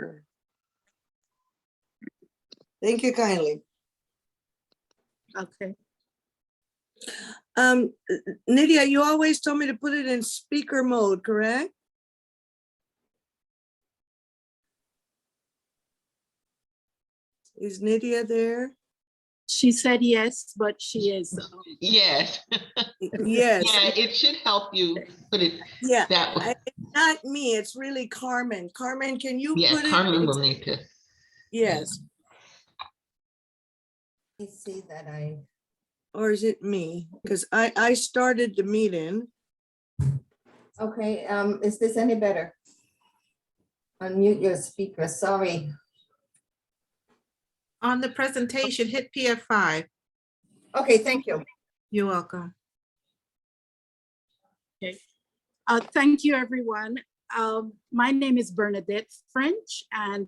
speaker. Thank you kindly. Okay. Nydia, you always told me to put it in speaker mode, correct? Is Nydia there? She said yes, but she is. Yes. Yes. Yeah, it should help you put it Yeah. that way. It's not me, it's really Carmen. Carmen, can you Yeah, put Carmen it? will need to. Yes. Let me see that I. Or is it me? Because I started the meeting. Okay, is this any better? Unmute your speaker, sorry. On the presentation, hit PF5. Okay, thank you. You're welcome. Okay. Thank you, everyone. My name is Bernadette French, and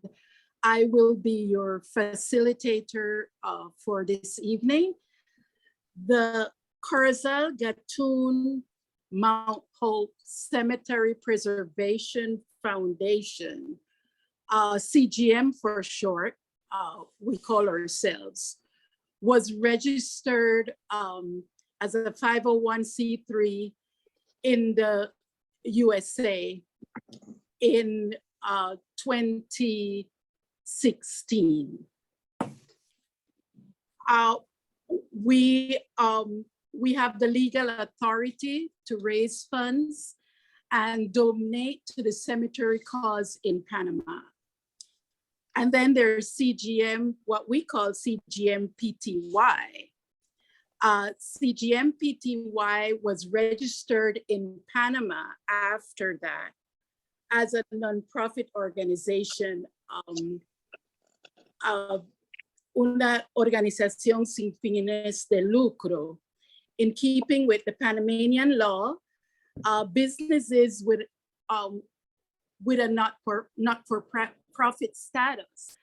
I will be your facilitator for this evening. The Corozal Gatun Mount Hope Cemetery Preservation Foundation, CGM for short, we call ourselves, was registered as a 501c3 in the USA in 2016. We have the legal authority to raise funds and donate to the cemetery cause in Panama. And then there's CGM, what we call CGM PTY. CGM PTY was registered in Panama after that as a nonprofit organization, una organización sin fines de lucro. In keeping with the Panamanian law, businesses with a not-for-profit status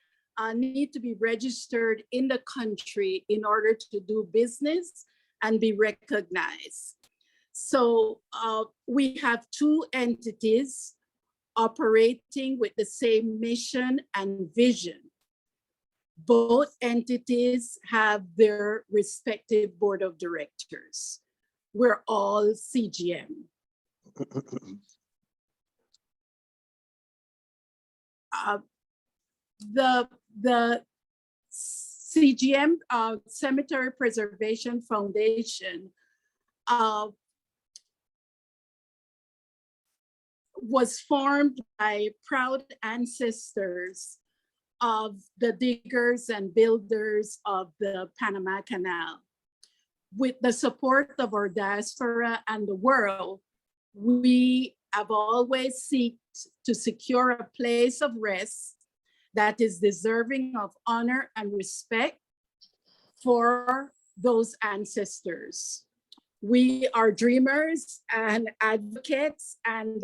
need to be registered in the country in order to do business and be recognized. So we have two entities operating with the same mission and vision. Both entities have their respective board of directors. We're all CGM. The CGM Cemetery Preservation Foundation was formed by proud ancestors of the diggers and builders of the Panama Canal. With the support of our diaspora and the world, we have always sought to secure a place of rest that is deserving of honor and respect for those ancestors. We are dreamers and advocates, and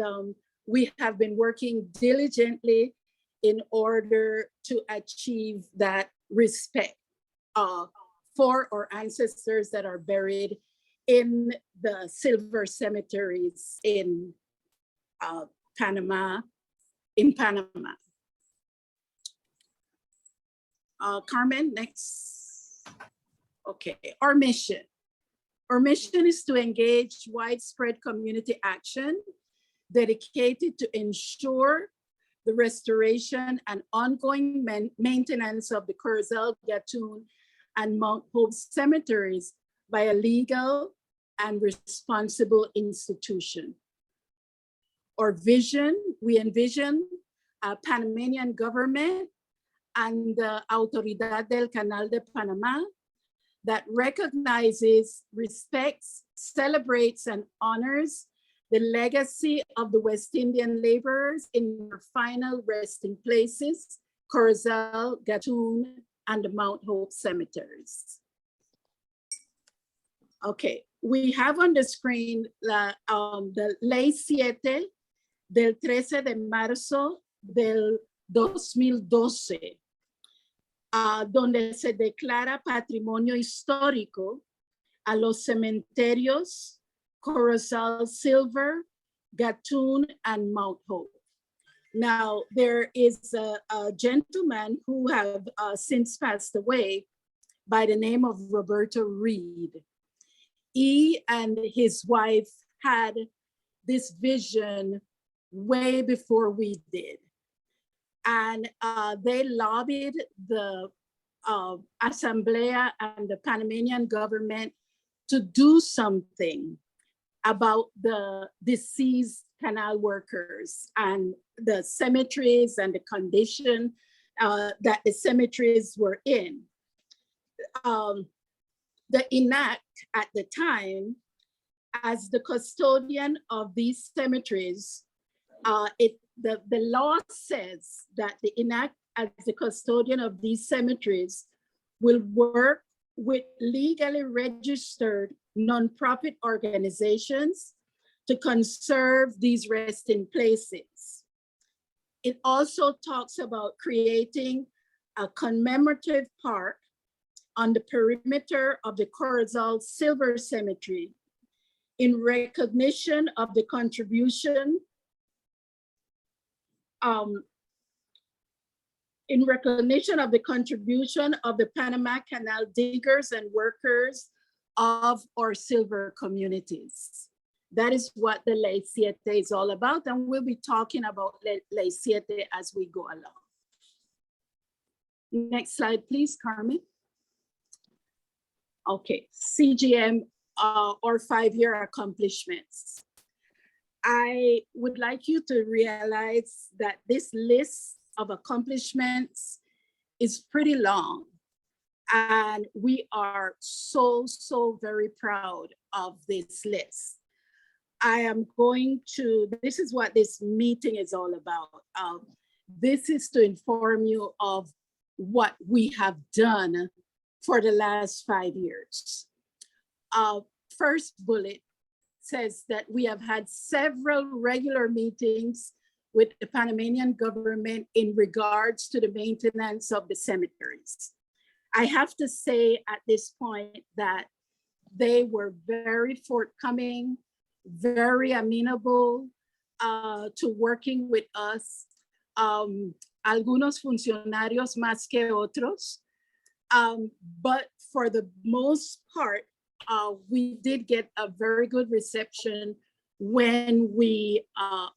we have been working diligently in order to achieve that respect for our ancestors that are buried in the silver cemeteries in Panama. Carmen, next. Okay, our mission. Our mission is to engage widespread community action dedicated to ensure the restoration and ongoing maintenance of the Corozal, Gatun, and Mount Hope cemeteries by a legal and responsible institution. Our vision, we envision a Panamanian government and the Autoridad del Canal de Panama that recognizes, respects, celebrates, and honors the legacy of the West Indian laborers in their final resting places, Corozal, Gatun, and the Mount Hope cemeteries. Okay, we have on the screen the Ley 7 del 13 de marzo del 2012, donde se declara patrimonio histórico a los cementerios Corozal Silver, Gatun, and Mount Hope. Now, there is a gentleman who have since passed away by the name of Roberto Reed. He and his wife had this vision way before we did. And they lobbied the Asamblea and the Panamanian government to do something about the deceased canal workers and the cemeteries and the condition that the cemeteries were in. The INAC at the time, as the custodian of these cemeteries, the law says that the INAC as the custodian of these cemeteries will work with legally registered nonprofit organizations to conserve these resting places. It also talks about creating a commemorative park on the perimeter of the Corozal Silver Cemetery in recognition of the contribution of the Panama Canal diggers and workers of our silver communities. That is what the Ley Siete is all about, and we'll be talking about Ley Siete as we go along. Next slide, please, Carmen. Okay, CGM or 5-year accomplishments. I would like you to realize that this list of accomplishments is pretty long. And we are so very proud of this list. I am going to, this is what this meeting is all about. This is to inform you of what we have done for the last 5 years. First bullet says that we have had several regular meetings with the Panamanian government in regards to the maintenance of the cemeteries. I have to say at this point that they were very forthcoming, very amenable to working with us. Algunos funcionarios más que otros. But for the most part, we did get a very good reception when we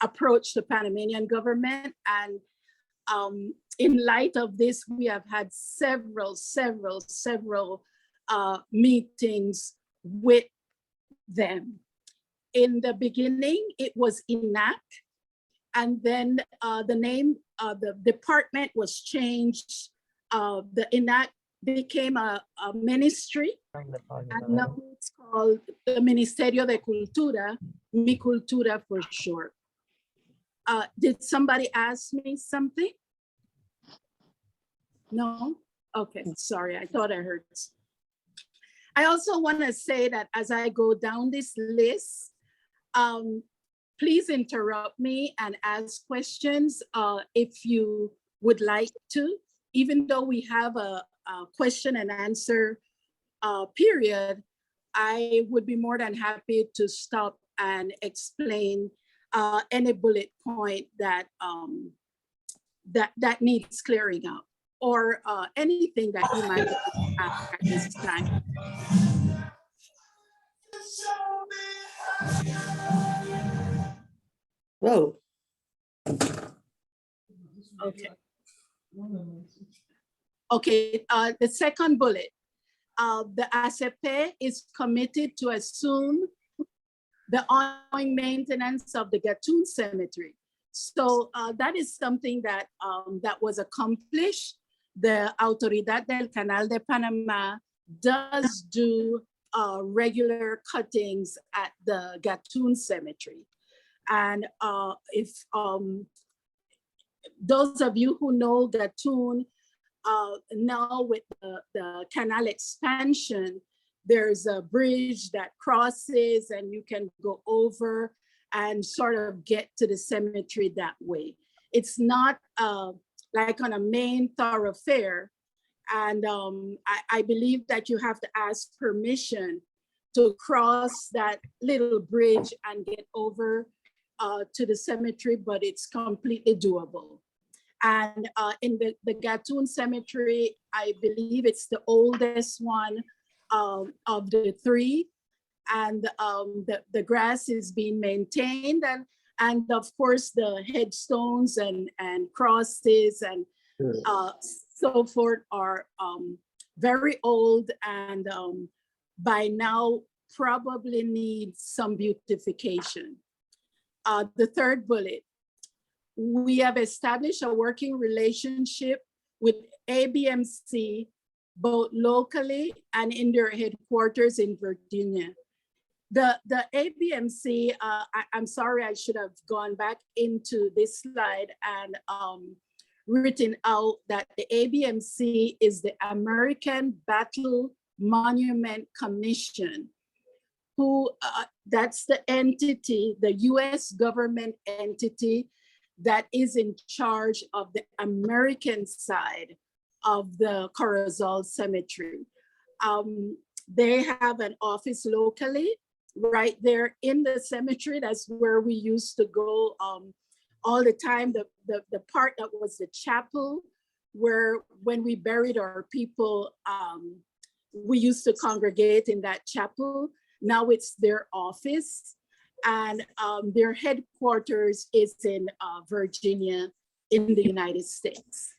approached the Panamanian government. And in light of this, we have had several meetings with them. In the beginning, it was INAC, and then the name of the department was changed. The INAC became a ministry, and now it's called the Ministerio de Cultura, Mi Cultura for short. Did somebody ask me something? No? Okay, sorry, I thought I heard. I also want to say that as I go down this list, please interrupt me and ask questions if you would like to, even though we have a question and answer period. I would be more than happy to stop and explain any bullet point that that needs clearing up, or anything that you might have at this time. Whoa. Okay. Okay, the second bullet. The ACP is committed to assume the ongoing maintenance of the Gatun Cemetery. So that is something that that was accomplished. The Autoridad del Canal de Panama does do regular cuttings at the Gatun Cemetery. And if those of you who know Gatun, now with the canal expansion, there's a bridge that crosses and you can go over and sort of get to the cemetery that way. It's not like on a main thoroughfare. And I believe that you have to ask permission to cross that little bridge and get over to the cemetery, but it's completely doable. And in the Gatun Cemetery, I believe it's the oldest one of the three. And the grass is being maintained. And of course, the headstones and crosses and so forth are very old and by now probably need some beautification. The third bullet, we have established a working relationship with ABMC, both locally and in their headquarters in Virginia. The ABMC, I'm sorry, I should have gone back into this slide and written out that the ABMC is the American Battle Monument Commission, who that's the entity, the US government entity that is in charge of the American side of the Corozal Cemetery. They have an office locally right there in the cemetery. That's where we used to go all the time. The part that was the chapel, where when we buried our people, we used to congregate in that chapel. Now it's their office, and their headquarters is in Virginia in the United States.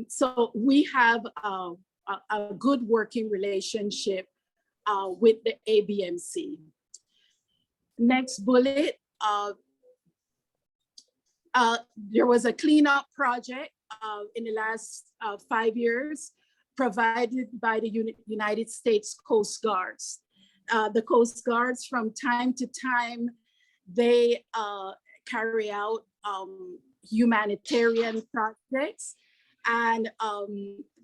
So we have a good working relationship with the ABMC. Next bullet, there was a cleanup project in the last 5 years provided by the United States Coast Guards. The Coast Guards, from time to time, they carry out humanitarian projects, and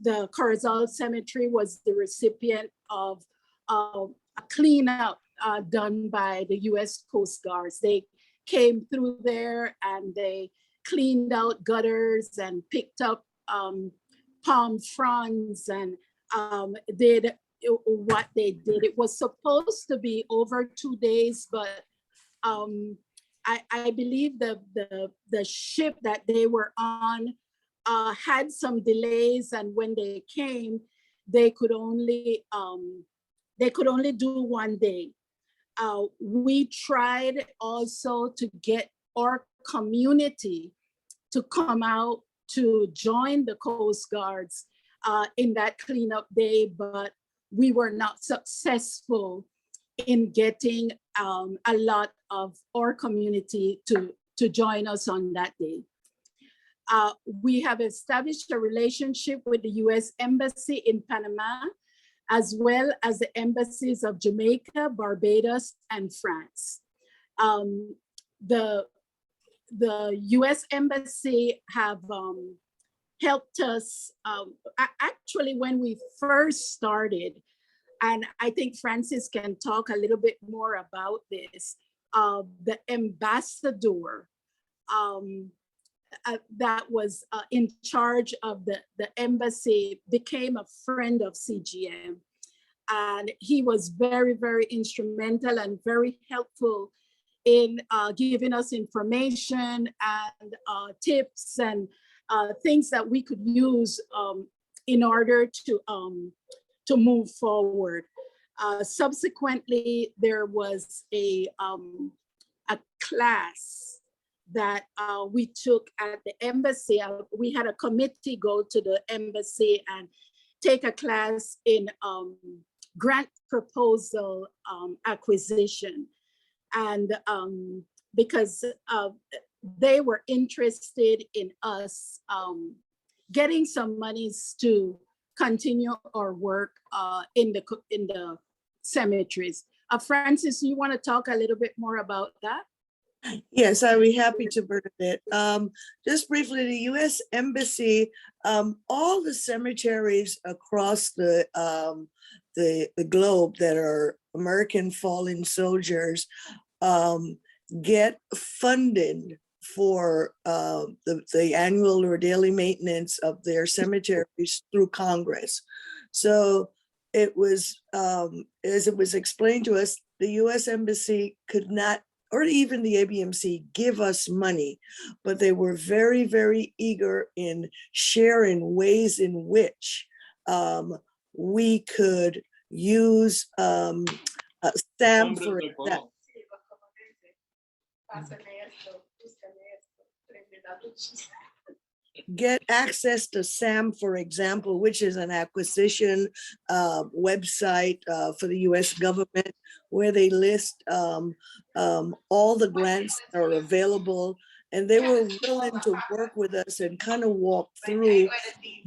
the Corozal Cemetery was the recipient of a cleanup done by the US Coast Guards. They came through there and they cleaned out gutters and picked up palm fronds and did what they did. It was supposed to be over 2 days, but I believe the ship that they were on had some delays, and when they came, they could only do 1 day. We tried also to get our community to come out to join the Coast Guards in that cleanup day, but we were not successful in getting a lot of our community to join us on that day. We have established a relationship with the US Embassy in Panama, as well as the embassies of Jamaica, Barbados, and France. The US Embassy have helped us, actually when we first started, and I think Francis can talk a little bit more about this, the ambassador that was in charge of the embassy became a friend of CGM. And he was very, very instrumental and very helpful in giving us information and tips and things that we could use in order to move forward. Subsequently, there was a class that we took at the embassy. We had a committee go to the embassy and take a class in grant proposal acquisition. And because they were interested in us getting some monies to continue our work in the cemeteries. Francis, you want to talk a little bit more about that? Yes, I'd be happy to, Bernadette. Just briefly, the U.S. Embassy, all the cemeteries across the globe that are American fallen soldiers get funded for the annual or daily maintenance of their cemeteries through Congress. So it was, as it was explained to us, the U.S. Embassy could not or even the ABMC give us money, but they were very, very eager in sharing ways in which we could use SAM, for example. Get access to SAM, for example, which is an acquisition website for the US government, where they list all the grants that are available. And they were willing to work with us and kind of walk through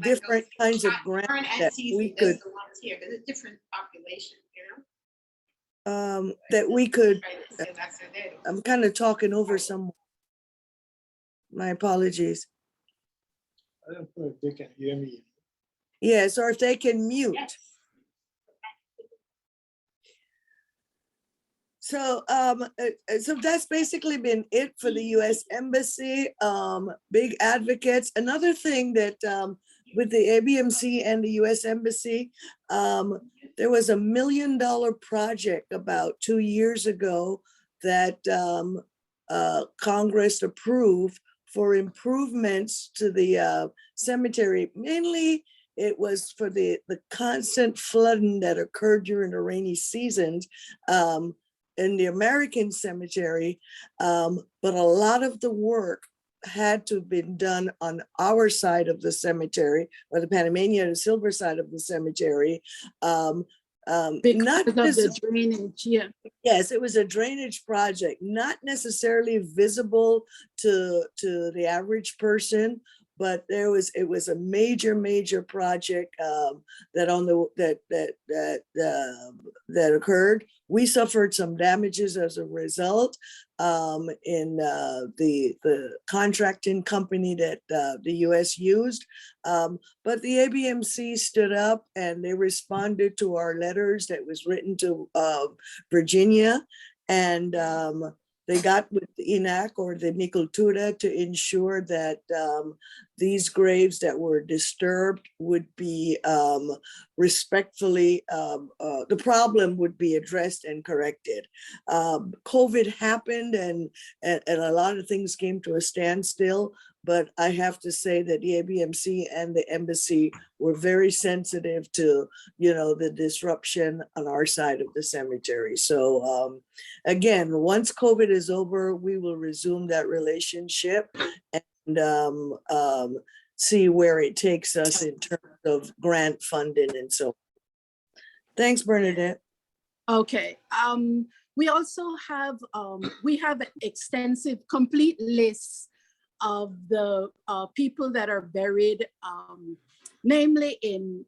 different kinds of grants that we could, I'm kind of talking over some, my apologies. I don't know if they can hear me. Yes, or if they can mute. So so that's basically been it for the US Embassy, big advocates. Another thing that with the ABMC and the US Embassy, there was $1 million project about 2 years ago that Congress approved for improvements to the cemetery. Mainly, it was for the constant flooding that occurred during the rainy seasons in the American cemetery. But a lot of the work had to have been done on our side of the cemetery, or the Panamanian and Silver side of the cemetery. Because of the drainage, yeah. Yes, it was a drainage project, not necessarily visible to the average person, but it was a major project that occurred. We suffered some damages as a result in the contracting company that the US used. But the ABMC stood up and they responded to our letters that was written to Virginia, and they got with the INAC or the Nicultura to ensure that these graves that were disturbed would be respectfully, the problem would be addressed and corrected. COVID happened and a lot of things came to a standstill, but I have to say that the ABMC and the embassy were very sensitive to, the disruption on our side of the cemetery. So again, once COVID is over, we will resume that relationship and see where it takes us in terms of grant funding and so on. Thanks, Bernadette. Okay. We also have we have an extensive, complete list of the people that are buried, namely in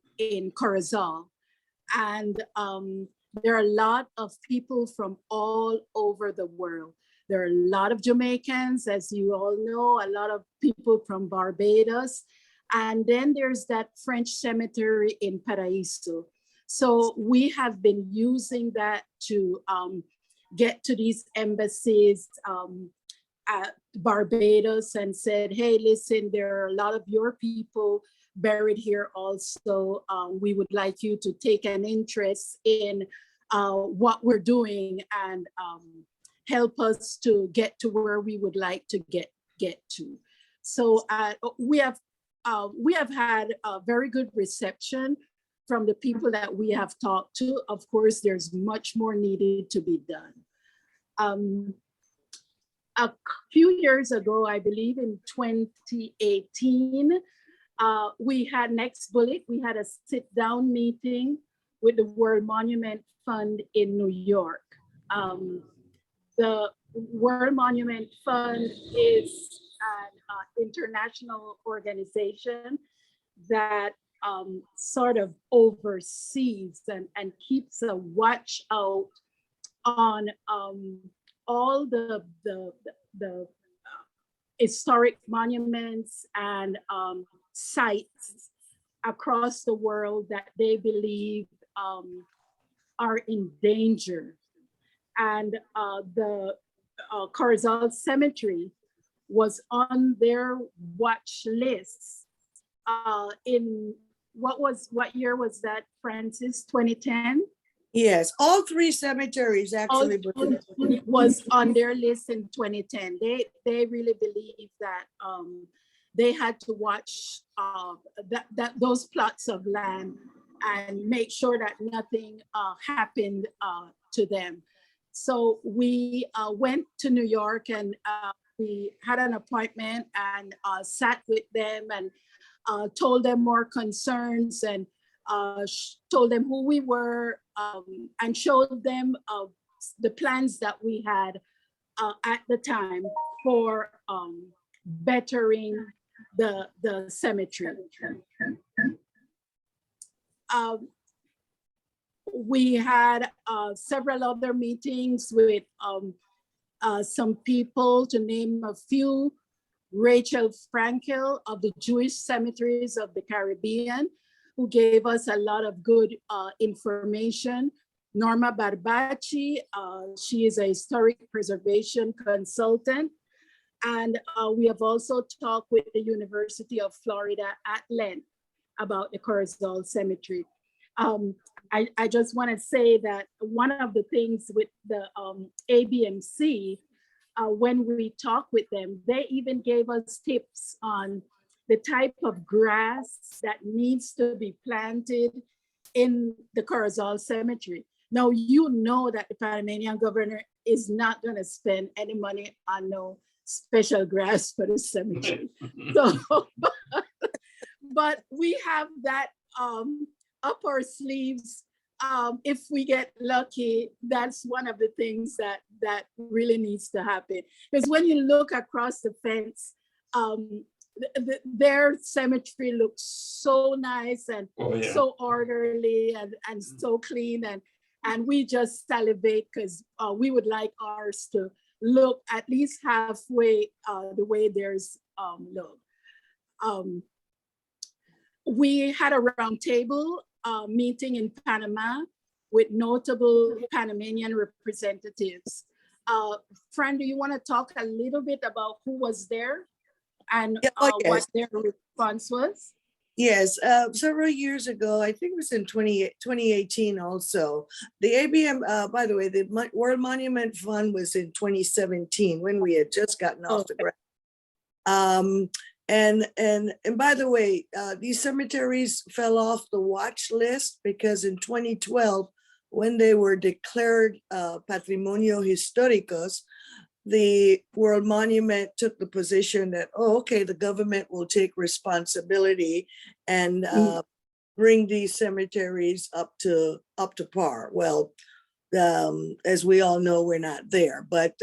Corozal, and there are a lot of people from all over the world. There are a lot of Jamaicans, as you all know, a lot of people from Barbados, and then there's that French cemetery in Paraíso. So we have been using that to get to these embassies at Barbados and said, hey, listen, there are a lot of your people buried here also. We would like you to take an interest in what we're doing and help us to get to where we would like to get to. So we have had a very good reception from the people that we have talked to. Of course, there's much more needed to be done. A few years ago, I believe in 2018, we had Next Bullet. We had a sit-down meeting with the World Monument Fund in New York. The World Monument Fund is an international organization that sort of oversees and keeps a watch out on all the historic monuments and sites across the world that they believe are in danger. And the Corozal Cemetery was on their watch list in what year was that, Francis? 2010? Yes, all three cemeteries actually. Was on their list in 2010. They really believe that they had to watch those plots of land and make sure that nothing happened to them. So we went to New York and we had an appointment and sat with them and told them our concerns and told them who we were and showed them the plans that we had at the time for bettering the cemetery. We had several other meetings with some people, to name a few. Rachel Frankel of the Jewish Cemeteries of the Caribbean, who gave us a lot of good information. Norma Barbaci, she is a historic preservation consultant. And we have also talked with the University of Florida at length about the Corozal Cemetery. I just want to say that one of the things with the ABMC, when we talk with them, they even gave us tips on the type of grass that needs to be planted in the Corozal Cemetery. Now, you know that the Panamanian governor is not going to spend any money on no special grass for the cemetery. So, but we have that up our sleeves. If we get lucky, that's one of the things that really needs to happen. Because when you look across the fence, their cemetery looks so nice and so orderly and so clean, and we just salivate because we would like ours to look at least halfway the way theirs look. We had a roundtable meeting in Panama with notable Panamanian representatives. Fran, do you want to talk a little bit about who was there and what their response was? Yes, several years ago, I think it was in 2018 also, the ABM, by the way, the World Monument Fund was in 2017 when we had just gotten off the ground. And by the way, these cemeteries fell off the watch list because in 2012, when they were declared Patrimonio Históricos, the World Monument took the position that, oh, okay, the government will take responsibility and bring these cemeteries up to par. Well, as we all know, we're not there, but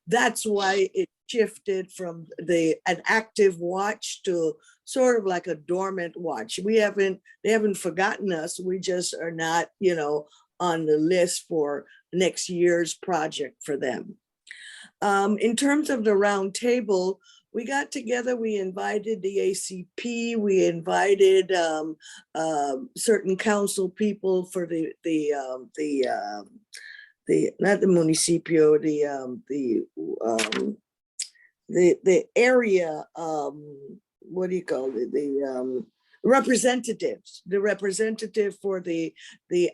that's why it shifted from an active watch to sort of like a dormant watch. They haven't forgotten us. We just are not, on the list for next year's project for them. In terms of the round table, we got together, we invited the ACP, we invited certain council people for the not the municipio, the area, what do you call it? The representative for the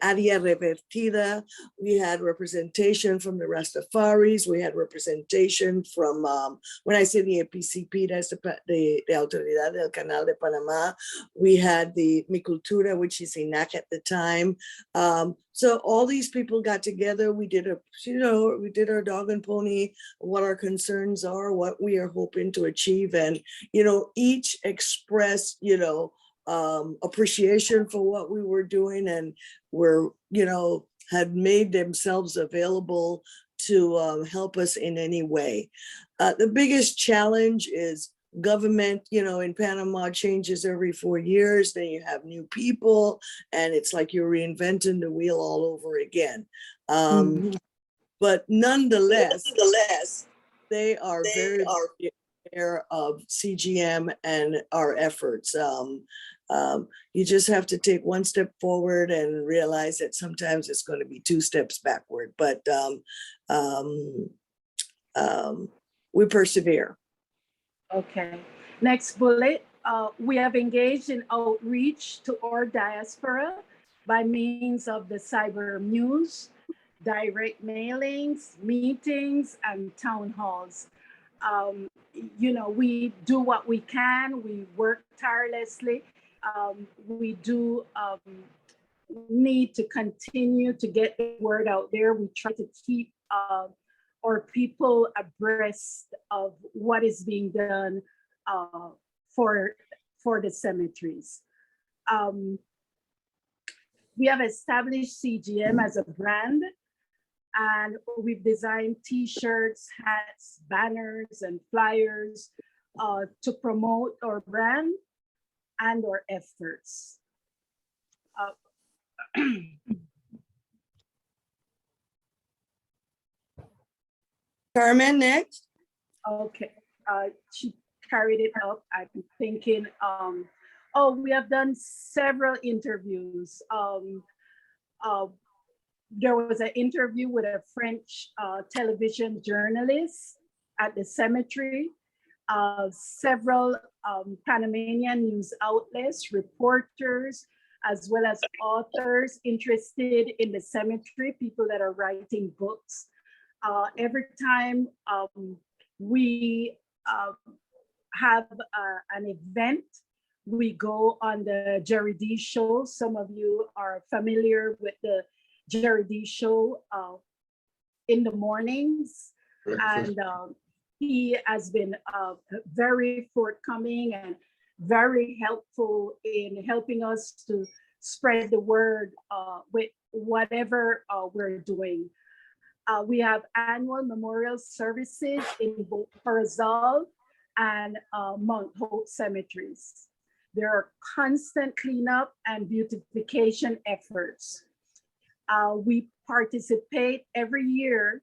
área revertida. We had representation from the Rastafaris. We had representation from, when I say the APCP, that's the Autoridad del Canal de Panamá. We had the Mi Cultura, which is INAC at the time. So all these people got together. We did we did our dog and pony, what our concerns are, what we are hoping to achieve. And, each expressed, appreciation for what we were doing and were, had made themselves available to help us in any way. The biggest challenge is government, in Panama changes every 4 years, then you have new people and it's like you're reinventing the wheel all over again. But nonetheless, they are very aware of CGM and our efforts. You just have to take one step forward and realize that sometimes it's going to be 2 steps backward, but we persevere. Okay, next bullet. We have engaged in outreach to our diaspora by means of the cyber news, direct mailings, meetings, and town halls. Um, we do what we can. We work tirelessly. We do need to continue to get the word out there. We try to keep our people abreast of what is being done for the cemeteries. We have established CGM as a brand, and we've designed T-shirts, hats, banners, and flyers to promote our brand and our efforts. Carmen, next. Okay, she carried it up. I'm thinking, oh, we have done several interviews. There was an interview with a French television journalist at the cemetery. Several Panamanian news outlets, reporters, as well as authors interested in the cemetery, people that are writing books. Every time we have an event, we go on the Jerry D show. Some of you are familiar with the Jerry D show in the mornings. And he has been very forthcoming and very helpful in helping us to spread the word with whatever we're doing. We have annual memorial services in both Corozal and Mount Hope cemeteries. There are constant cleanup and beautification efforts. We participate every year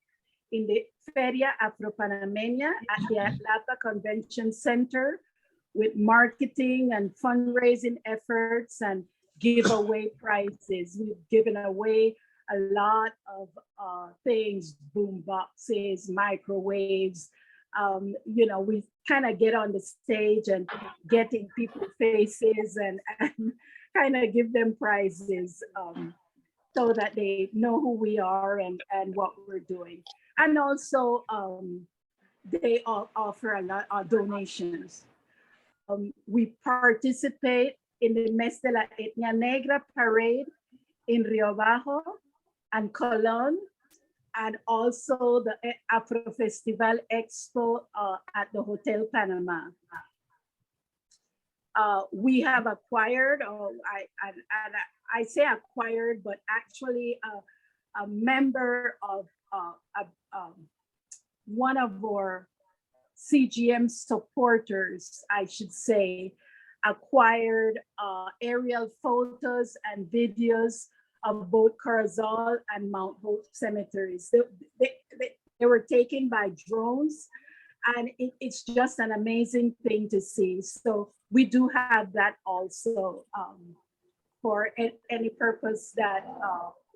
in the Feria Afro-Panameña at the Atlanta Convention Center with marketing and fundraising efforts and giveaway prizes. We've given away a lot of things, boom boxes, microwaves. We kind of get on the stage and get in people's faces and kind of give them prizes so that they know who we are and what we're doing. And also they offer a lot of donations. We participate in the Mes de la Etnia Negra parade in Rio Bajo and Colón, and also the Afro Festival Expo at the Hotel Panama. We have acquired, I say acquired, but actually a member of one of our CGM supporters, I should say, acquired aerial photos and videos of both Corozal and Mount Hope cemeteries. They were taken by drones, and it's just an amazing thing to see. So we do have that also for any purpose that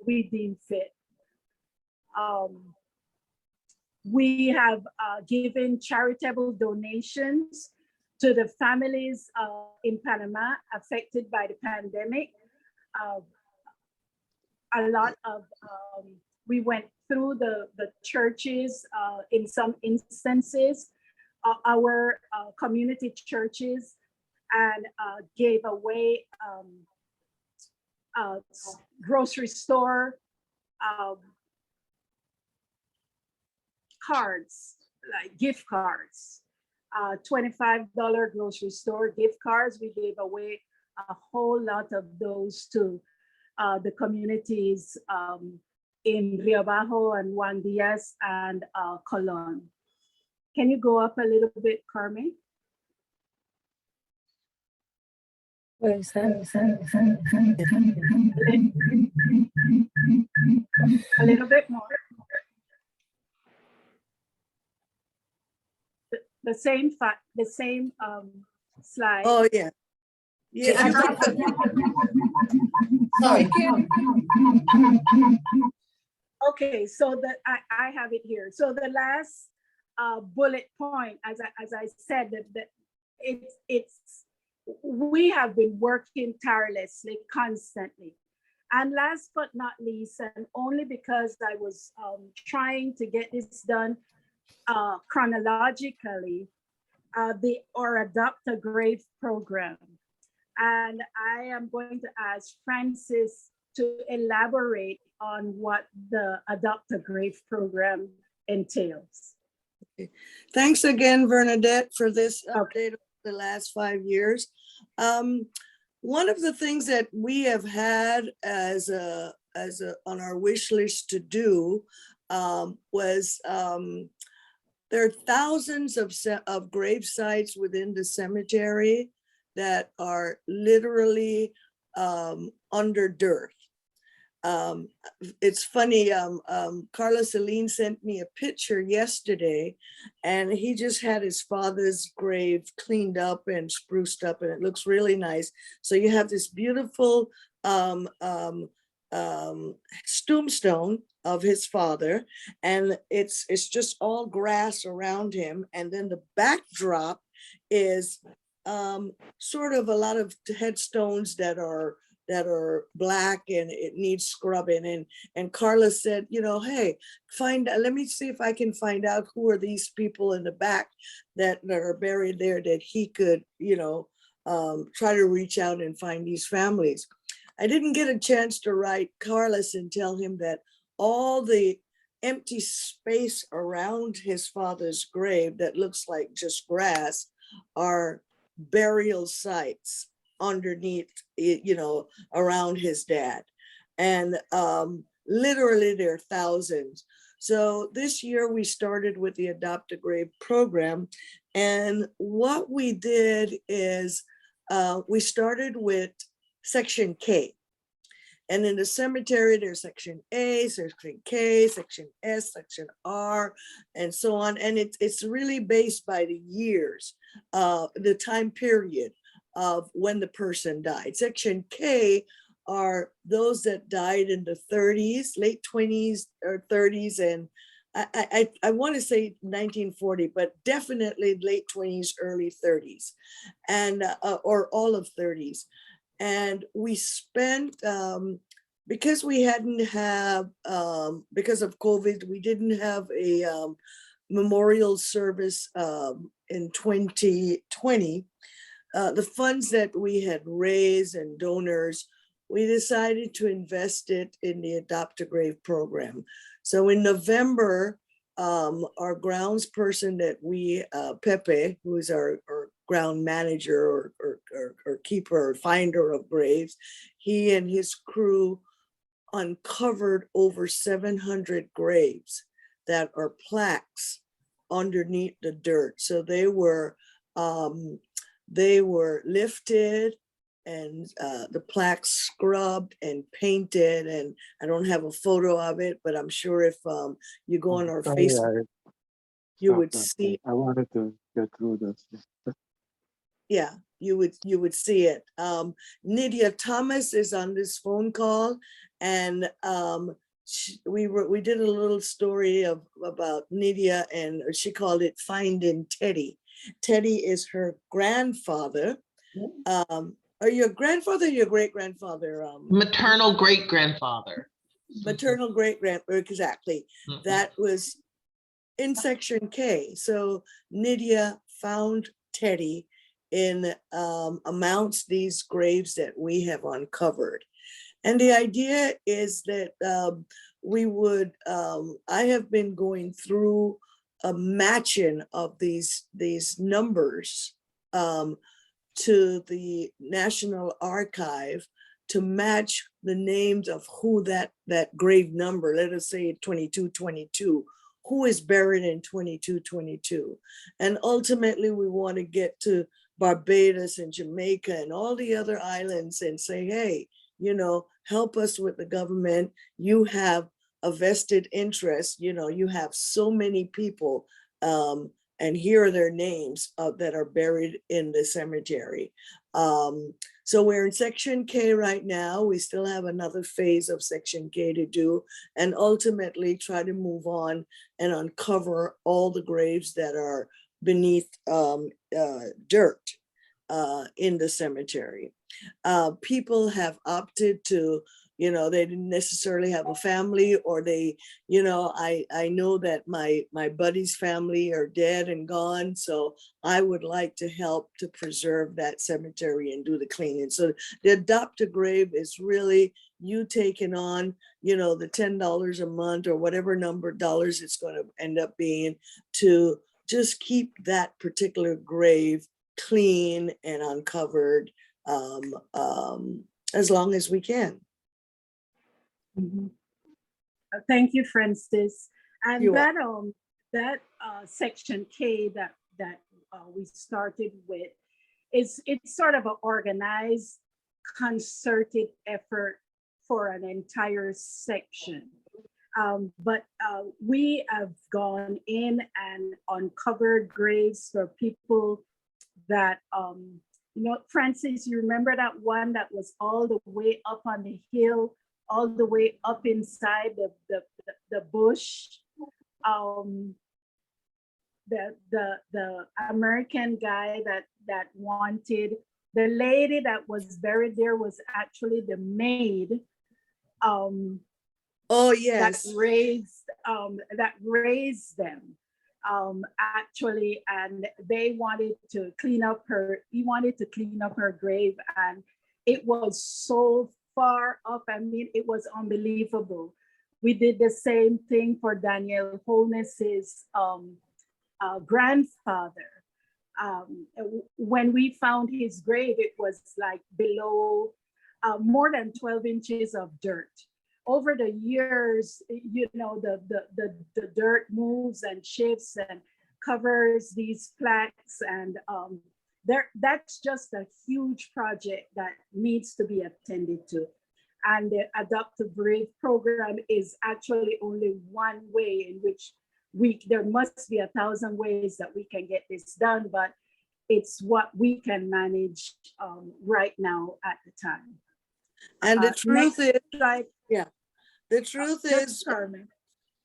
we deem fit. We have given charitable donations to the families in Panama affected by the pandemic. A lot of, we went through the churches in some instances, our community churches, and gave away grocery store cards, like gift cards, $25 grocery store gift cards. We gave away a whole lot of those to the communities in Rio Bajo and Juan Diaz and Colón. Can you go up a little bit, Carmen? Where is that? A little bit more. The same slide. Oh, yeah. Yeah. Sorry. Okay, so I have it here. So the last bullet point, as I said, that we have been working tirelessly, constantly, And last but not least, and only because I was trying to get this done chronologically, or Adopt a Grave program. And I am going to ask Francis to elaborate on what the Adopt a Grave program entails. Thanks again, Bernadette, for this update of the last 5 years. One of the things that we have had as on our wish list to do was there are thousands of grave sites within the cemetery that are literally under dirt. It's funny, Carlos Celine sent me a picture yesterday, and he just had his father's grave cleaned up and spruced up, and it looks really nice. So you have this beautiful tombstone of his father, and it's just all grass around him, and then the backdrop is sort of a lot of headstones that are black and it needs scrubbing. And Carla said, you know, hey, let me see if I can find out who are these people in the back that are buried there, that he could, you know, try to reach out and find these families. I didn't get a chance to write Carlos and tell him that all the empty space around his father's grave that looks like just grass are burial sites underneath, you know, around his dad. And literally there are thousands. So this year we started with the Adopt a Grave program. And what we did is we started with Section K. And in the cemetery, there's Section A, Section K, Section S, Section R, and so on. And it's really based by the years, the time period of when the person died. Section K are those that died in the 30s, late 20s or 30s, and I want to say 1940, but definitely late 20s, early 30s, and or all of 30s. And we spent, because we hadn't have, because of COVID, we didn't have a memorial service in 2020. The funds that we had raised and donors, we decided to invest it in the Adopt a Grave program. So in November, our grounds person that we, Pepe, who is our ground manager or keeper or finder of graves, he and his crew uncovered over 700 graves that are plaques underneath the dirt. So they were lifted and the plaques scrubbed and painted, and I don't have a photo of it, but I'm sure if you go on our Facebook, you would see. I wanted to get through this. Yeah, you would see it. Nydia Thomas is on this phone call, and we did a little story about Nydia, and she called it Finding Teddy. Teddy is her grandfather. Are you a grandfather or your great-grandfather? Maternal great-grandfather. Maternal great-grandfather, exactly. Mhm. That was in Section K. So Nydia found Teddy in amongst these graves that we have uncovered. And the idea is that we would, I have been going through a matching of these numbers to the National Archive to match the names of who that grave number, let us say 2222, who is buried in 2222. And ultimately we want to get to Barbados and Jamaica and all the other islands and say, hey, you know, help us with the government. You have a vested interest, you know, you have so many people, and here are their names that are buried in the cemetery. So we're in Section K right now. We still have another phase of Section K to do, and ultimately try to move on and uncover all the graves that are beneath dirt in the cemetery. People have opted to they didn't necessarily have a family, or they, I know that my buddy's family are dead and gone. So I would like to help to preserve that cemetery and do the cleaning. So the Adopt a Grave is really you taking on, the $10 a month or whatever number of dollars it's going to end up being, to just keep that particular grave clean and uncovered as long as we can. Mhm. Thank you, Francis. And You're that section K that we started with it's sort of an organized, concerted effort for an entire section. But we have gone in and uncovered graves for people that, Francis, you remember that one that was all the way up on the hill, all the way up inside the bush? The American guy that wanted, the lady that was buried there was actually the maid. Oh, yes. that raised them, actually, and they wanted to clean up he wanted to clean up her grave, and it was so far up. I mean, it was unbelievable. We did the same thing for Daniel Holness's grandfather. When we found his grave, it was like below more than 12 inches of dirt. Over the years, the dirt moves and shifts and covers these plaques, and that's just a huge project that needs to be attended to. And the Adopt a Grave program is actually only one way in which there must be 1,000 ways that we can get this done, but it's what we can manage right now at the time. And the truth is, slide. the truth is, Carmen.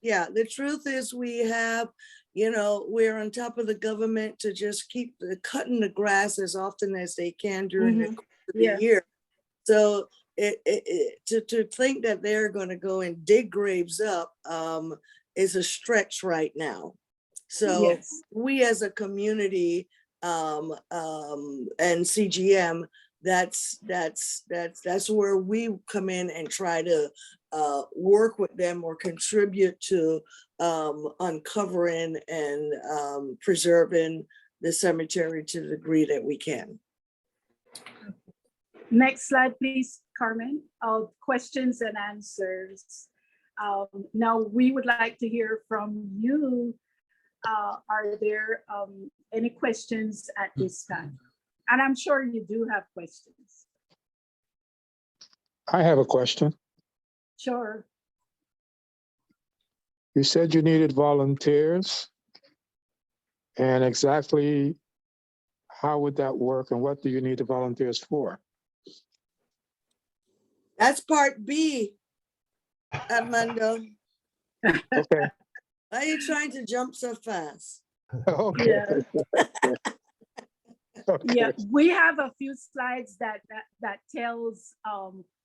the truth is we have, we're on top of the government to just keep cutting the grass as often as they can during the course of the year. So to think that they're going to go and dig graves up is a stretch right now. So we as a community and CGM, that's where we come in and try to work with them or contribute to uncovering and preserving the cemetery to the degree that we can. Next slide, please, Carmen. Questions and answers. Now we would like to hear from you. Are there any questions at this time? And I'm sure you do have questions. I have a question. Sure. You said you needed volunteers, and exactly how would that work, and what do you need the volunteers for? That's part B, Armando. Okay. Why are you trying to jump so fast? Okay. Yeah. Okay. Yeah, we have a few slides that tells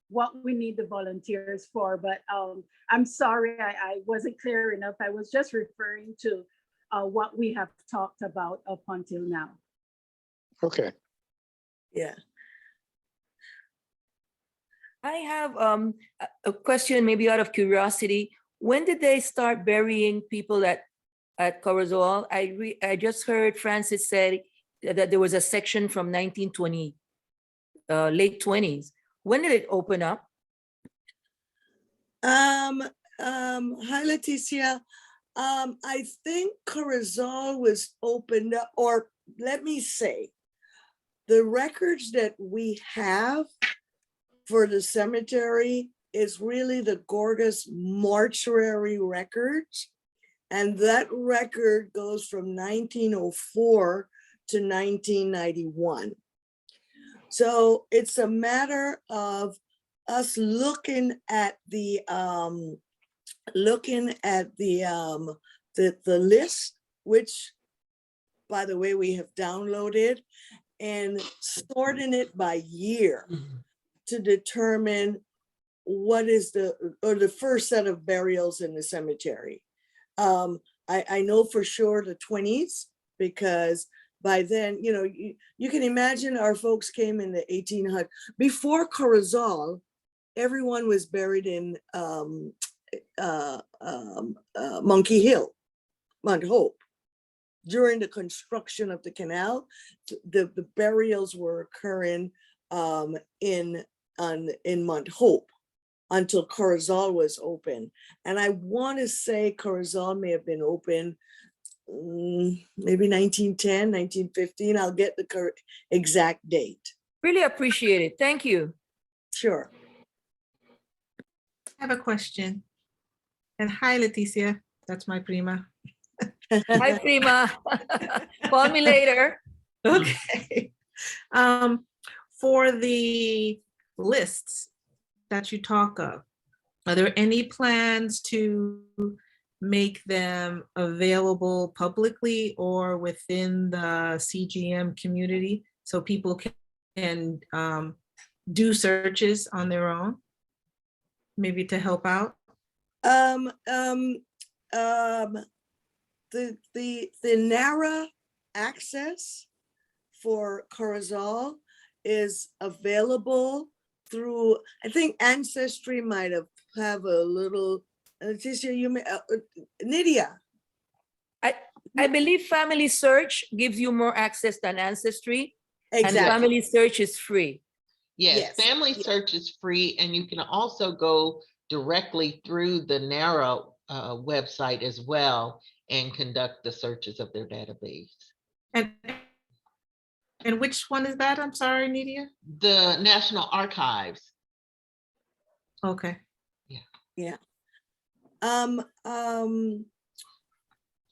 what we need the volunteers for, but I'm sorry, I wasn't clear enough. I was just referring to what we have talked about up until now. Okay. Yeah. I have a question, maybe out of curiosity. When did they start burying people at Corozal? I just heard Francis say that there was a section from 1920, late 20s. When did it open up? Hi, Leticia. I think Corozal was opened up, or let me say, the records that we have for the cemetery is really the Gorgas mortuary records. And that record goes from 1904 to 1991. So it's a matter of us looking at the list, which, by the way, we have downloaded, and sorting it by year to determine what is the first set of burials in the cemetery. I know for sure the 20s, because by then, you know, you can imagine our folks came in the 1800s. Before Corozal, everyone was buried in Monkey Hill, Mount Hope. During the construction of the canal, the burials were occurring in Mount Hope until Corozal was open. And I want to say Corozal may have been open maybe 1910, 1915. I'll get the exact date. Really appreciate it. Thank you. Sure. I have a question. And hi, Leticia. That's my prima. Hi, Prima. Call me later. Okay. For the lists that you talk of, are there any plans to make them available publicly or within the CGM community so people can do searches on their own, maybe to help out? The narrow access for Corozal is available through, I think Ancestry might have a little, Leticia, you may, Nydia. I believe Family Search gives you more access than Ancestry, and Exactly. Family Search is free. Yes, Yes, Family yeah. Search is free, and you can also go directly through the NARA website as well and conduct the searches of their database. And which one is that? I'm sorry, Nydia. The National Archives. Okay. Yeah.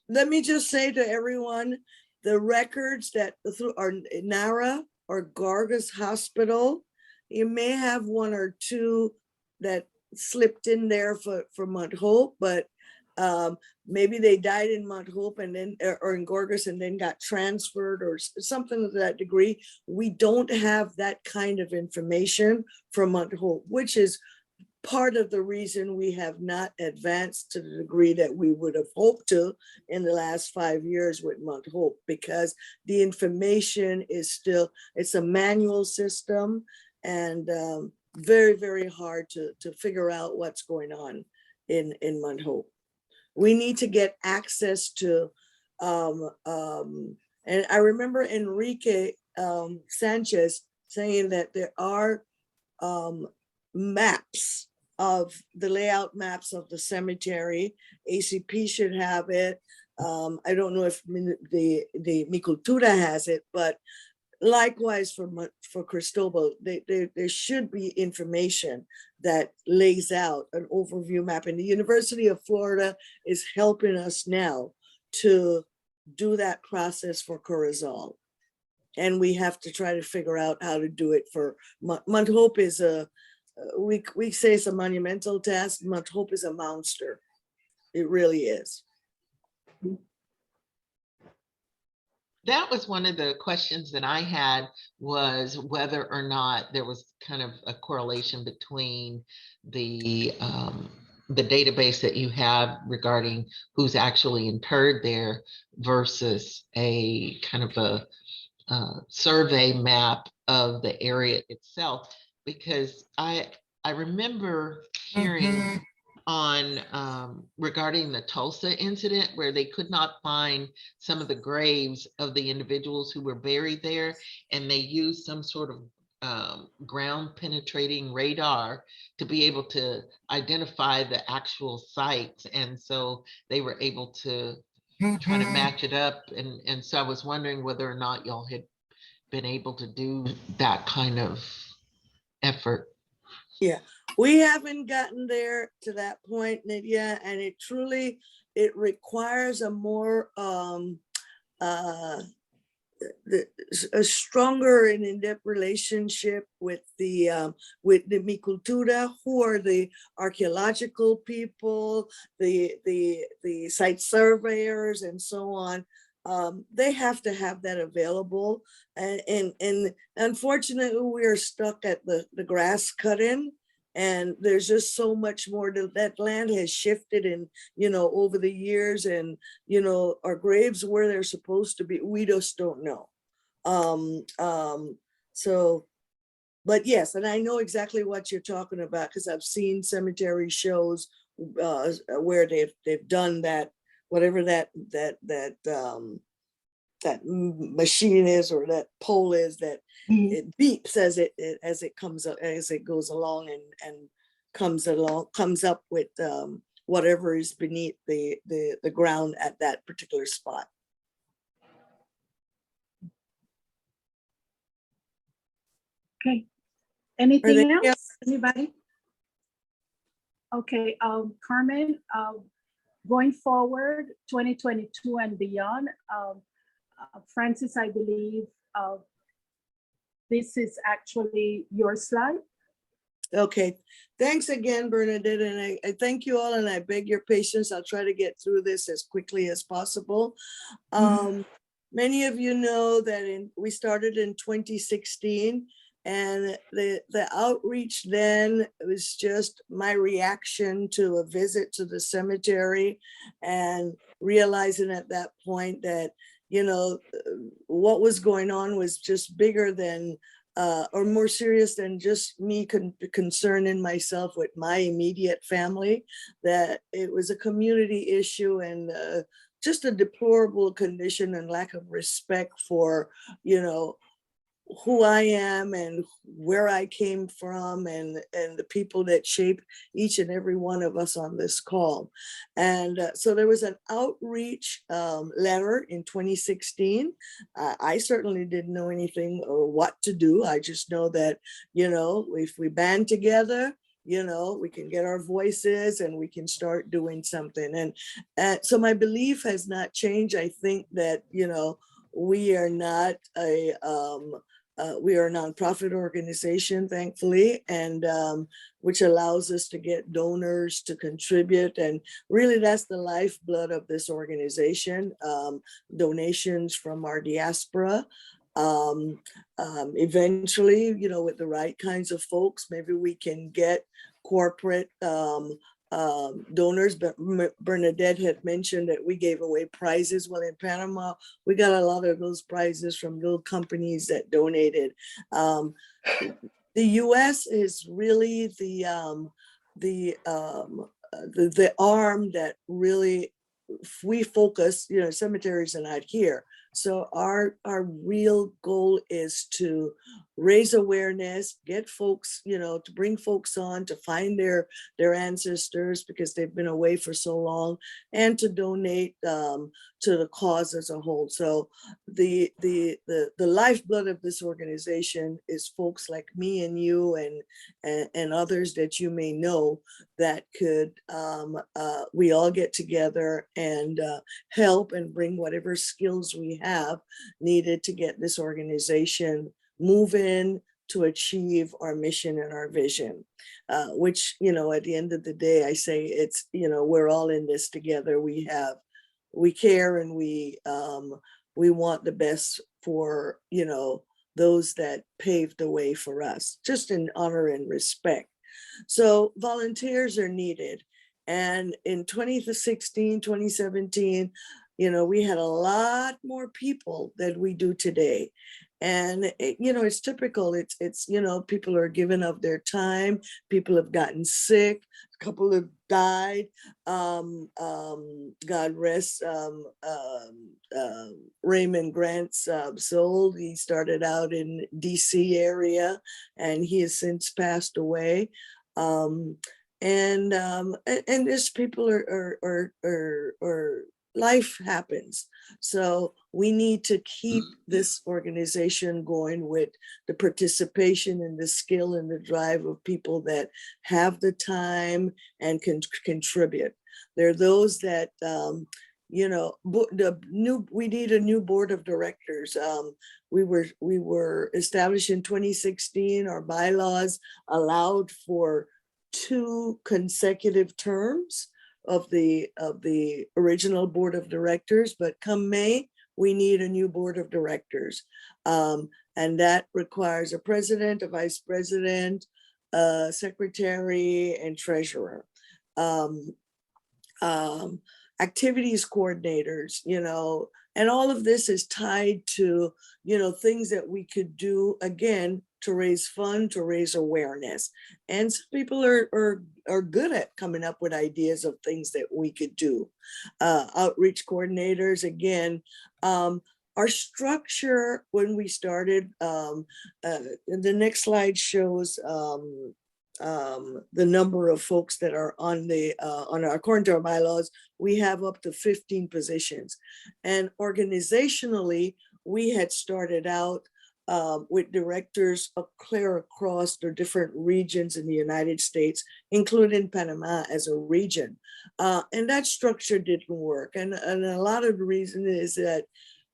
Let me just say to everyone, the records that through our NARA or Gargas Hospital, you may have one or two that slipped in there for Mount Hope, but maybe they died in Mount Hope and then, or in Gorgas and then got transferred or something to that degree. We don't have that kind of information from Mount Hope, which is part of the reason we have not advanced to the degree that we would have hoped to in the last 5 years with Mount Hope, because the information is still, it's a manual system and very, very hard to figure out what's going on in Mount Hope. We need to get access to, and I remember Enrique Sanchez saying that there are maps of the layout maps of the cemetery. ACP should have it. I don't know if the Micultura has it, but likewise for Cristobal, there should be information that lays out an overview map. And the University of Florida is helping us now to do that process for Corozal. And we have to try to figure out how to do it for Mount Hope is we say it's a monumental task. Mount Hope is a monster. It really is. That was one of the questions that I had, was whether or not there was kind of a correlation between the database that you have regarding who's actually interred there versus a kind of a survey map of the area itself. Because I remember hearing on regarding the Tulsa incident, where they could not find some of the graves of the individuals who were buried there, and they used some sort of ground penetrating radar to be able to identify the actual sites, and so they were able to try to match it up. And so I was wondering whether or not y'all had been able to do that kind of effort. Yeah, we haven't gotten there to that point, Nydia, and it truly, it requires a more a stronger and in-depth relationship with the Micultura, who are the archaeological people, the site surveyors, and so on. They have to have that available, and unfortunately we are stuck at the grass cutting And there's just so much more that land has shifted and, over the years, and, our graves where they're supposed to be, we just don't know. So, but yes, and I know exactly what you're talking about because I've seen cemetery shows where they've done that, whatever that machine is, or that pole is, that it beeps as it comes up, as it goes along, and comes up with whatever is beneath the ground at that particular spot. Okay. Are Anything there any else? Anybody? Okay, Carmen, going forward, 2022 and beyond, Francis, I believe this is actually your slide. Okay, thanks again, Bernadette, and I thank you all, and I beg your patience. I'll try to get through this as quickly as possible. Many of you know that we started in 2016, and the outreach then was just my reaction to a visit to the cemetery, and realizing at that point that, what was going on was just bigger than or more serious than just me concerning myself with my immediate family, that it was a community issue, and just a deplorable condition and lack of respect for, who I am and where I came from, and the people that shape each and every one of us on this call. And so there was an outreach letter in 2016. I certainly didn't know anything or what to do. I just know that, if we band together, we can get our voices and we can start doing something. And so my belief has not changed. I think that, we are not we are a nonprofit organization, thankfully, and which allows us to get donors to contribute. And really, that's the lifeblood of this organization, donations from our diaspora. Eventually, with the right kinds of folks, maybe we can get corporate donors. But Bernadette had mentioned that we gave away prizes. Well, in Panama, we got a lot of those prizes from little companies that donated. The U.S. is really the arm that really, we focus, cemeteries are not here. So our real goal is to raise awareness, get folks, to bring folks on to find their ancestors because they've been away for so long, and to donate to the cause as a whole. So the lifeblood of this organization is folks like me and you and others that you may know that could we all get together and help and bring whatever skills we have needed to get this organization moving to achieve our mission and our vision, which, at the end of the day, I say it's, we're all in this together. We care, and we want the best for, those that paved the way for us, just in honor and respect. So volunteers are needed. And in 2016, 2017, we had a lot more people than we do today. And it's typical. It's people are giving up their time. People have gotten sick. A couple have died. God rest Raymond Grant's soul. He started out in DC area, and he has since passed away. And just people are life happens. So we need to keep this organization going with the participation and the skill and the drive of people that have the time and can contribute. There are those that, we need a new board of directors. We were established in 2016. Our bylaws allowed for 2 consecutive terms of the original board of directors, but come May, we need a new board of directors. And that requires a president, a vice president, secretary and treasurer. Um, Activities coordinators, and all of this is tied to, things that we could do, again, to raise fund, to raise awareness. And some people are good at coming up with ideas of things that we could do. Outreach coordinators, again, our structure when we started, the next slide shows the number of folks that are on according to our bylaws, we have up to 15 positions. And organizationally, we had started out with directors clear across the different regions in the United States, including Panama as a region. And that structure didn't work. And a lot of the reason is that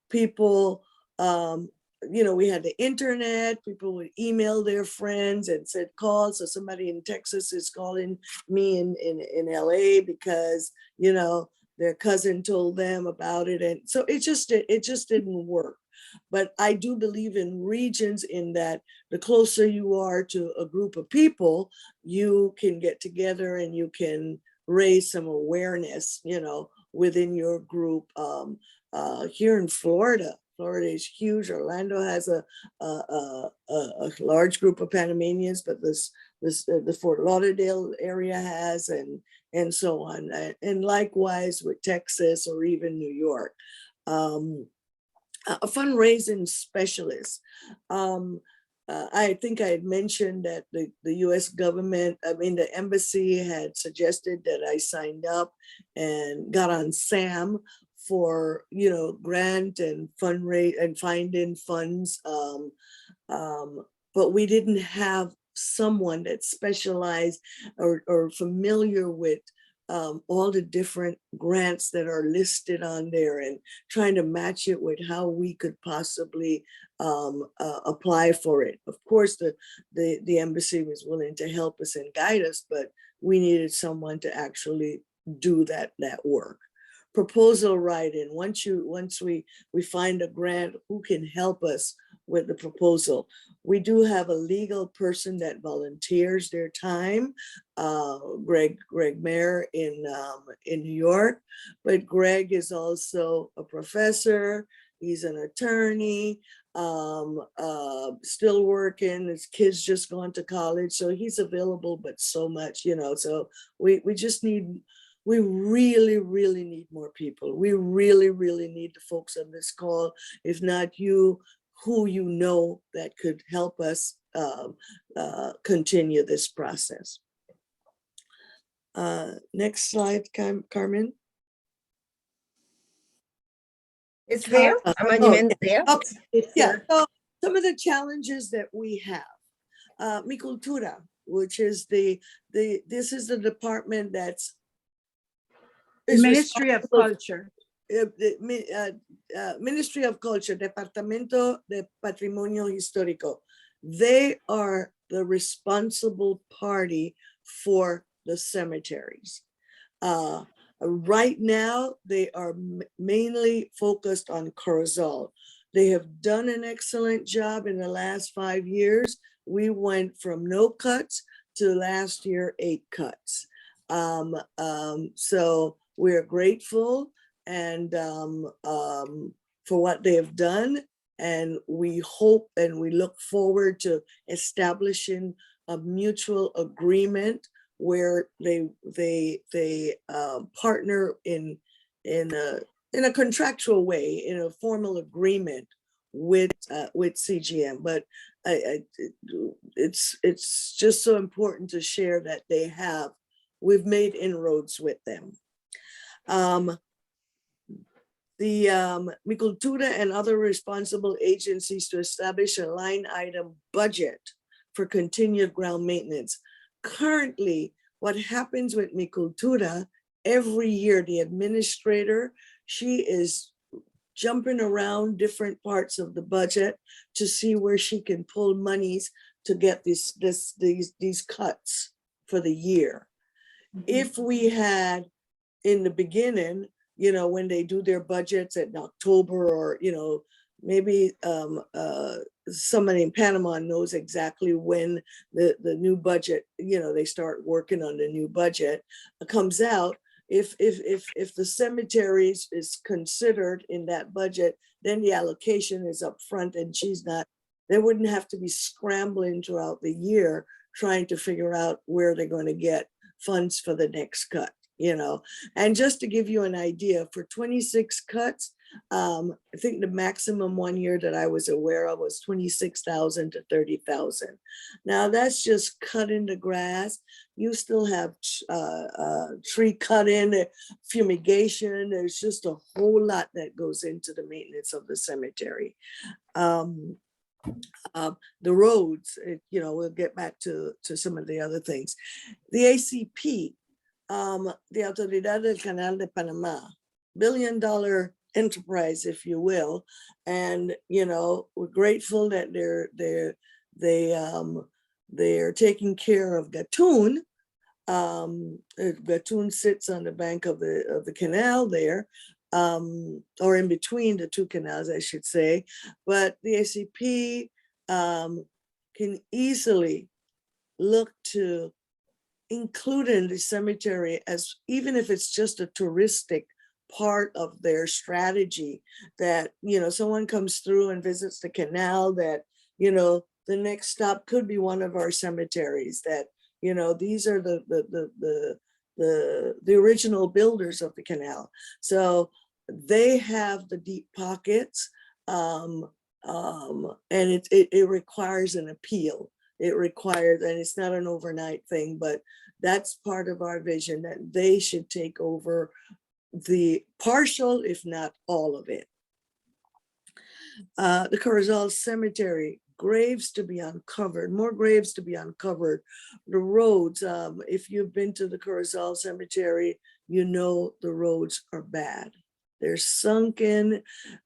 people, we had the internet, people would email their friends and said call. So somebody in Texas is calling me in LA because, their cousin told them about it. And so it just didn't work. But I do believe in regions, in that the closer you are to a group of people, you can get together and you can raise some awareness, within your group. Here in Florida is huge. Orlando has a large group of Panamanians, but the Fort Lauderdale area has, and so on. And likewise with Texas or even New York. A fundraising specialist. I think I had mentioned that the US government, the embassy had suggested that I signed up and got on SAM for, grant and fundraise and finding funds. But we didn't have someone that specialized or familiar with all the different grants that are listed on there, and trying to match it with how we could possibly apply for it. Of course, the embassy was willing to help us and guide us, but we needed someone to actually do that work. Proposal writing. Once we find a grant, who can help us with the proposal? We do have a legal person that volunteers their time, Greg Mayer in New York, but Greg is also a professor. He's an attorney, still working. His kids just gone to college, so he's available, but so much, so we really, really need more people. We really, really need the folks on this call. If not you, who that could help us continue this process. Next slide, Carmen. It's there? Amendment there? Okay. Yeah, so some of the challenges that we have. Mi Cultura, which is this is the department that's Ministry of Culture. Ministry of Culture, Departamento de Patrimonio Histórico. They are the responsible party for the cemeteries. Right now, they are mainly focused on Corozal. They have done an excellent job in the last 5 years. We went from no cuts to last year 8 cuts. So we're grateful and for what they have done, and we hope and we look forward to establishing a mutual agreement where they partner in a contractual way, in a formal agreement with CGM. But it's just so important to share that we've made inroads with them. Mi Cultura and other responsible agencies to establish a line item budget for continued ground maintenance. Currently, what happens with Mi Cultura, every year the administrator, she is jumping around different parts of the budget to see where she can pull monies to get these cuts for the year. If we had in the beginning, when they do their budgets in October, or maybe somebody in Panama knows exactly when the new budget, they start working on the new budget, comes out. If the cemeteries is considered in that budget, then the allocation is up front, and they wouldn't have to be scrambling throughout the year trying to figure out where they're going to get funds for the next cut, And just to give you an idea, for 26 cuts, I think the maximum one year that I was aware of was 26,000 to 30,000. Now that's just cutting the grass. You still have tree cutting, fumigation. There's just a whole lot that goes into the maintenance of the cemetery. The roads, we'll get back to some of the other things. The ACP, the Autoridad del Canal de Panama, $1 billion enterprise, if you will, and we're grateful that they're taking care of Gatun. Gatun sits on the bank of the canal there, or in between the two canals, I should say. But the ACP can easily look to including the cemetery as, even if it's just a touristic part of their strategy, that someone comes through and visits the canal, that the next stop could be one of our cemeteries, that these are the original builders of the canal, so they have the deep pockets, and it requires an appeal. It requires, and it's not an overnight thing, but that's part of our vision, that they should take over the partial, if not all of it. The Corozal Cemetery, graves to be uncovered, more graves to be uncovered. The roads, if you've been to the Corozal Cemetery, the roads are bad. They're sunken.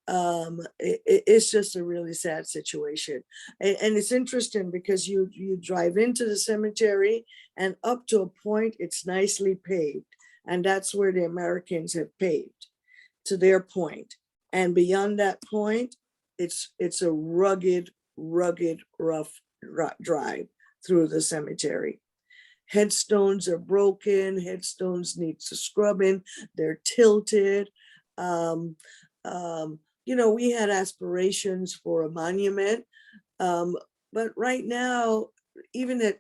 It's just a really sad situation. And it's interesting because you drive into the cemetery, and up to a point, it's nicely paved. And that's where the Americans have paved, to their point. And beyond that point, it's a rugged, rough drive through the cemetery. Headstones are broken. Headstones need scrubbing. They're tilted. We had aspirations for a monument, but right now, even at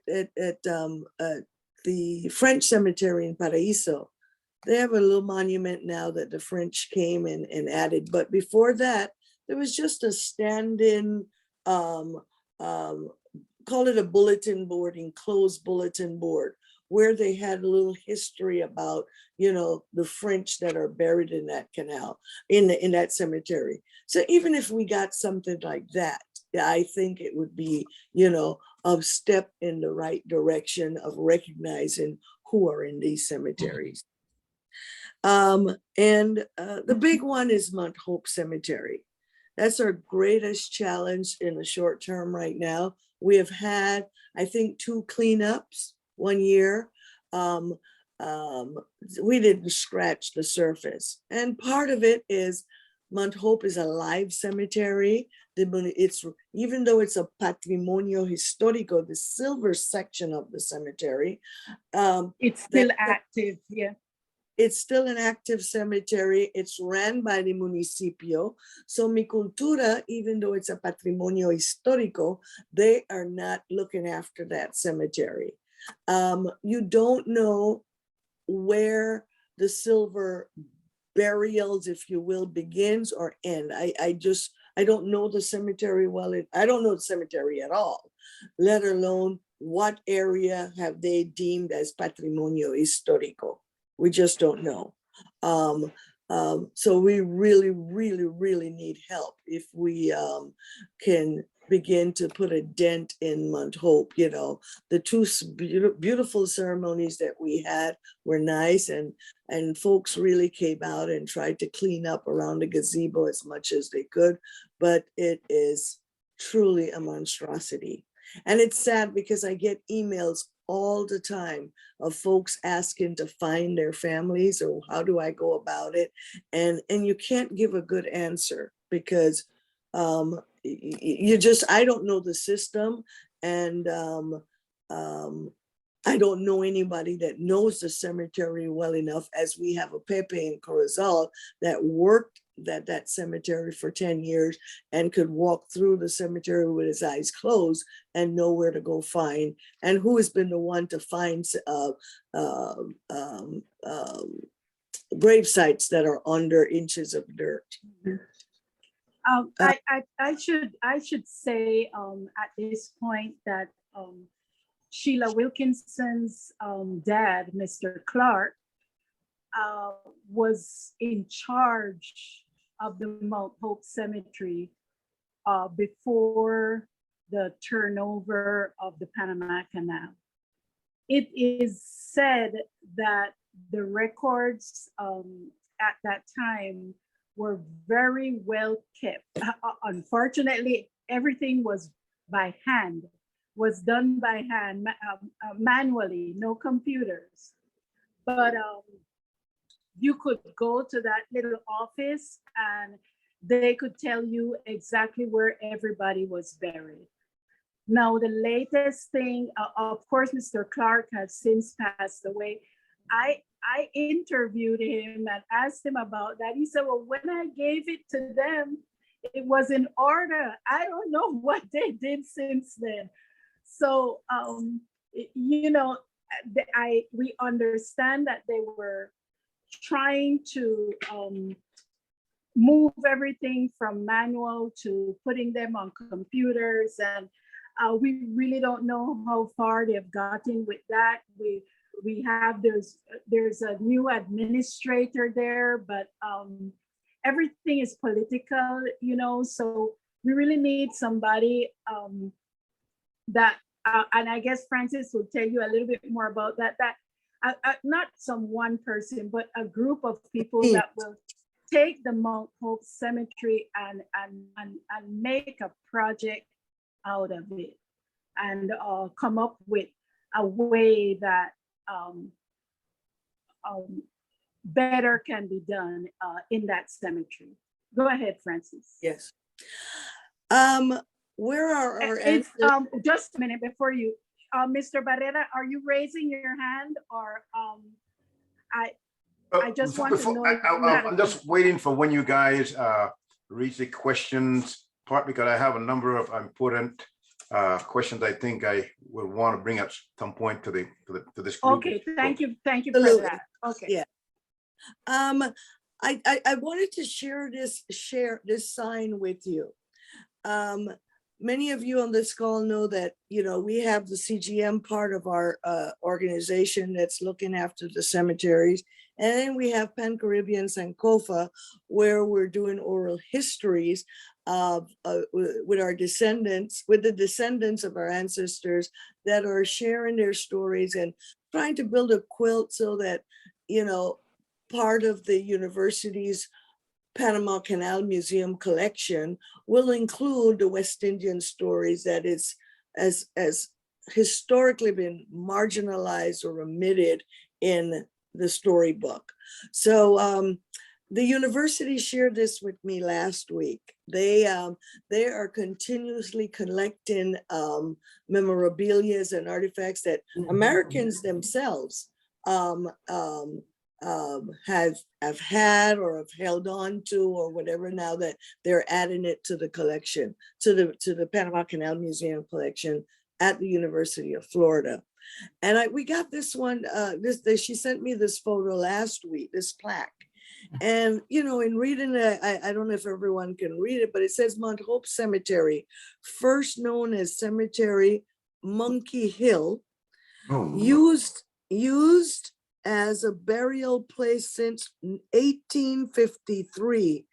the French cemetery in Paraíso, they have a little monument now that the French came and added. But before that, there was just a stand-in, call it a bulletin board, enclosed bulletin board, where they had a little history about, the French that are buried in that canal, in that cemetery. So even if we got something like that, I think it would be, a step in the right direction of recognizing who are in these cemeteries. And the big one is Mount Hope Cemetery. That's our greatest challenge in the short term right now. We have had, I think, 2 cleanups one year. We didn't scratch the surface. And part of it is Mount Hope is a live cemetery. Even though it's a patrimonio histórico, the silver section of the cemetery, it's still active, yeah. It's still an active cemetery. It's ran by the municipio. So Mi Cultura, even though it's a patrimonio histórico, they are not looking after that cemetery. You don't know where the silver burials, if you will, begins or end. I don't know the cemetery well. I don't know the cemetery at all, let alone what area have they deemed as patrimonio histórico. We just don't know. So we really need help if we can begin to put a dent in Mount Hope. The 2 beautiful ceremonies that we had were nice, and folks really came out and tried to clean up around the gazebo as much as they could, but it is truly a monstrosity. And it's sad because I get emails all the time of folks asking to find their families, or how do I go about it? And you can't give a good answer because I don't know the system, and I don't know anybody that knows the cemetery well enough, as we have a Pepe in Corozal that worked that cemetery for 10 years and could walk through the cemetery with his eyes closed and know where to go find, and who has been the one to find grave sites that are under inches of dirt. I should say at this point that Sheila Wilkinson's dad, Mr. Clark, was in charge of the Mount Hope Cemetery before the turnover of the Panama Canal. It is said that the records at that time were very well kept. Unfortunately, everything was by hand, was done by hand, manually, no computers. But you could go to that little office and they could tell you exactly where everybody was buried. Now, the latest thing, of course, Mr. Clark has since passed away. I interviewed him and asked him about that. He said, well, when I gave it to them, it was in order. I don't know what they did since then. So, you know, we understand that they were trying to move everything from manual to putting them on computers, and we really don't know how far they've gotten with that. We have there's a new administrator there, but everything is political, you know, so we really need somebody that and I guess Francis will tell you a little bit more about that, not some one person, but a group of people that will take the Mount Hope Cemetery and make a project out of it, and come up with a way that better can be done in that cemetery. Go ahead, Francis. Yes. Where are our It's, just a minute before you, Mr. Barrera, are you raising your hand, or I just want to know. I'm just waiting for when you guys reach the questions part, because I have a number of important questions I think I will want to bring at some point to this group. Okay, thank you for that. Okay. Yeah. I wanted to share this sign with you. Many of you on this call know that, you know, we have the CGM part of our organization that's looking after the cemeteries. And then we have Pan Caribbean Sankofa, where we're doing oral histories with our descendants, with the descendants of our ancestors that are sharing their stories and trying to build a quilt so that, you know, part of the university's Panama Canal Museum collection will include the West Indian stories that is as historically been marginalized or omitted in the storybook. So the university shared this with me last week. They are continuously collecting memorabilia and artifacts that Americans themselves have had or have held on to or whatever, now that they're adding it to the collection, to the Panama Canal Museum collection at the University of Florida. And we got this one, she sent me this photo last week, this plaque. And, you know, in reading it, I don't know if everyone can read it, but it says Mount Hope Cemetery, first known as Cemetery Monkey Hill, used as a burial place since 1853,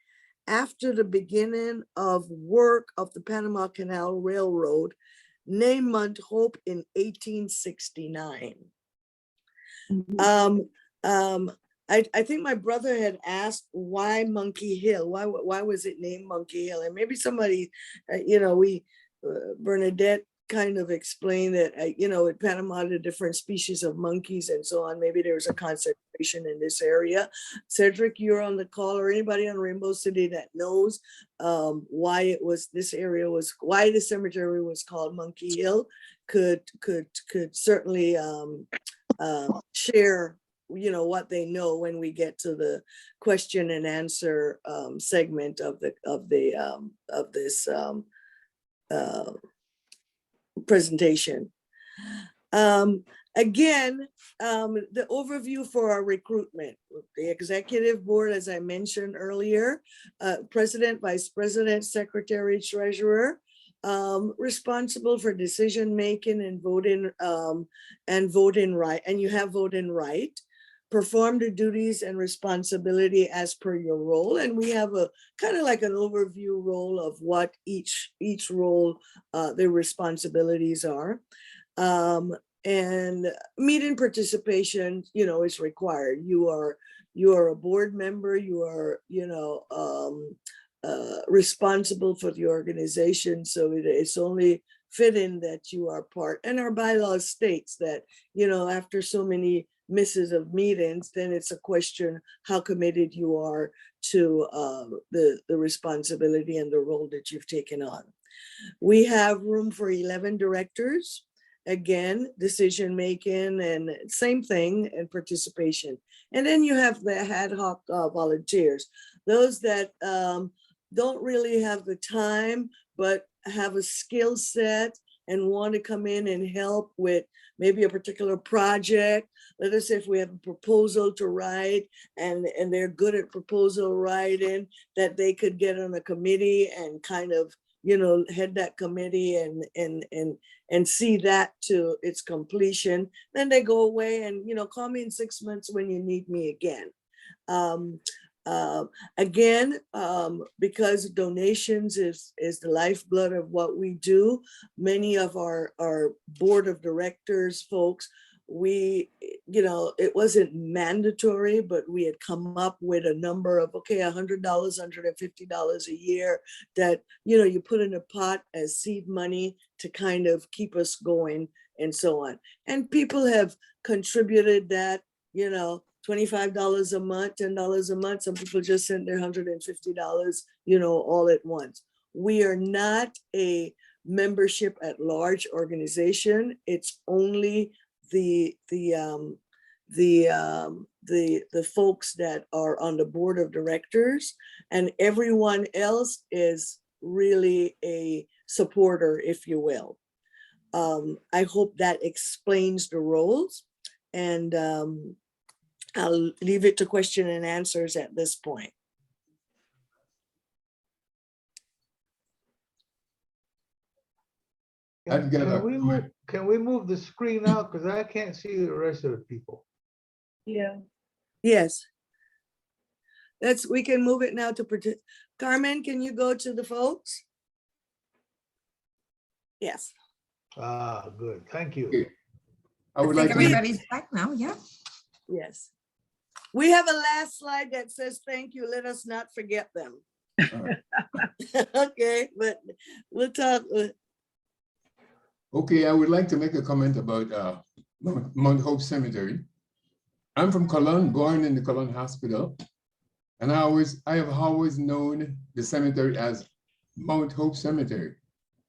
after the beginning of work of the Panama Canal Railroad, named Mount Hope in 1869. I think my brother had asked why Monkey Hill, why was it named Monkey Hill? And maybe somebody, you know, Bernadette kind of explain that, you know, at Panama, the different species of monkeys and so on, maybe there's a concentration in this area. Cedric, you're on the call, or anybody on Rainbow City that knows why it was, this area was, why the cemetery was called Monkey Hill, could certainly share, you know, what they know when we get to the question and answer segment of this presentation. Again, the overview for our recruitment. The executive board, as I mentioned earlier, president, vice president, secretary, treasurer, responsible for decision making and voting right, and you have voting right. Perform the duties and responsibility as per your role. And we have a kind of like an overview role of what each role, their responsibilities are. And meeting participation, you know, is required. You are a board member, you are, you know, responsible for the organization. So it's only fitting that you are part. And our bylaws states that, you know, after so many misses of meetings, then it's a question how committed you are to the responsibility and the role that you've taken on. We have room for 11 directors. Again, decision making and same thing, and participation. And then you have the ad hoc volunteers, those that don't really have the time, but have a skill set and want to come in and help with maybe a particular project. Let us say if we have a proposal to write and they're good at proposal writing, that they could get on a committee and kind of, you know, head that committee and see that to its completion. Then they go away and, you know, call me in 6 months when you need me again. Again, because donations is the lifeblood of what we do, many of our board of directors folks, we, you know, it wasn't mandatory, but we had come up with a number of, okay, $100, $150 a year that, you know, you put in a pot as seed money to kind of keep us going and so on. And people have contributed that, you know, $25 a month, $10 a month. Some people just sent their $150, you know, all at once. We are not a membership at large organization. It's only the folks that are on the board of directors, and everyone else is really a supporter, if you will. I hope that explains the roles, and I'll leave it to question and answers at this point. Can we move the screen out? Because I can't see the rest of the people. Yeah. Yes. We can move it now to Carmen, can you go to the folks? Yes. Ah, good. Thank you. Okay. I think everybody's back now, yeah. Yes. We have a last slide that says, thank you. Let us not forget them. Okay, but we'll talk. Okay, I would like to make a comment about Mount Hope Cemetery. I'm from Cologne, born in the Cologne Hospital, and I have always known the cemetery as Mount Hope Cemetery.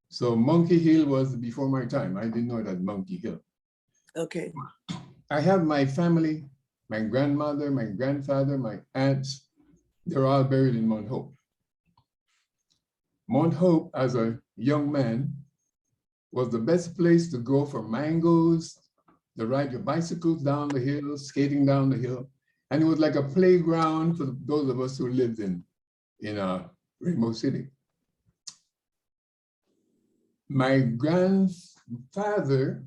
So Monkey Hill was before my time. I didn't know that Monkey Hill. Okay. I have my family, my grandmother, my grandfather, my aunts, they're all buried in Mount Hope. Mount Hope, as a young man, was the best place to go for mangoes, to ride your bicycles down the hill, skating down the hill. And it was like a playground for those of us who lived in Rainbow City. My grandfather,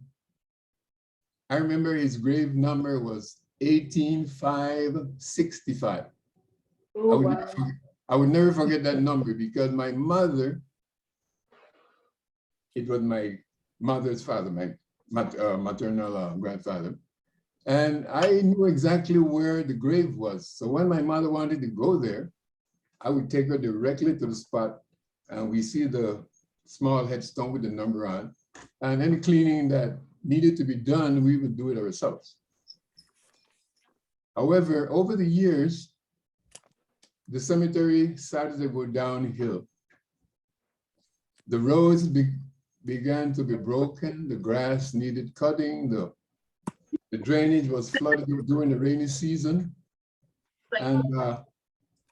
I remember his grave number was 18565. Oh, I would never forget that number because my mother, it was my mother's father, my maternal grandfather. And I knew exactly where the grave was. So when my mother wanted to go there, I would take her directly to the spot, and we see the small headstone with the number on. and any cleaning that needed to be done, we would do it ourselves. However, over the years, the cemetery started to go downhill. The roads began to be broken, the grass needed cutting, the drainage was flooded during the rainy season, and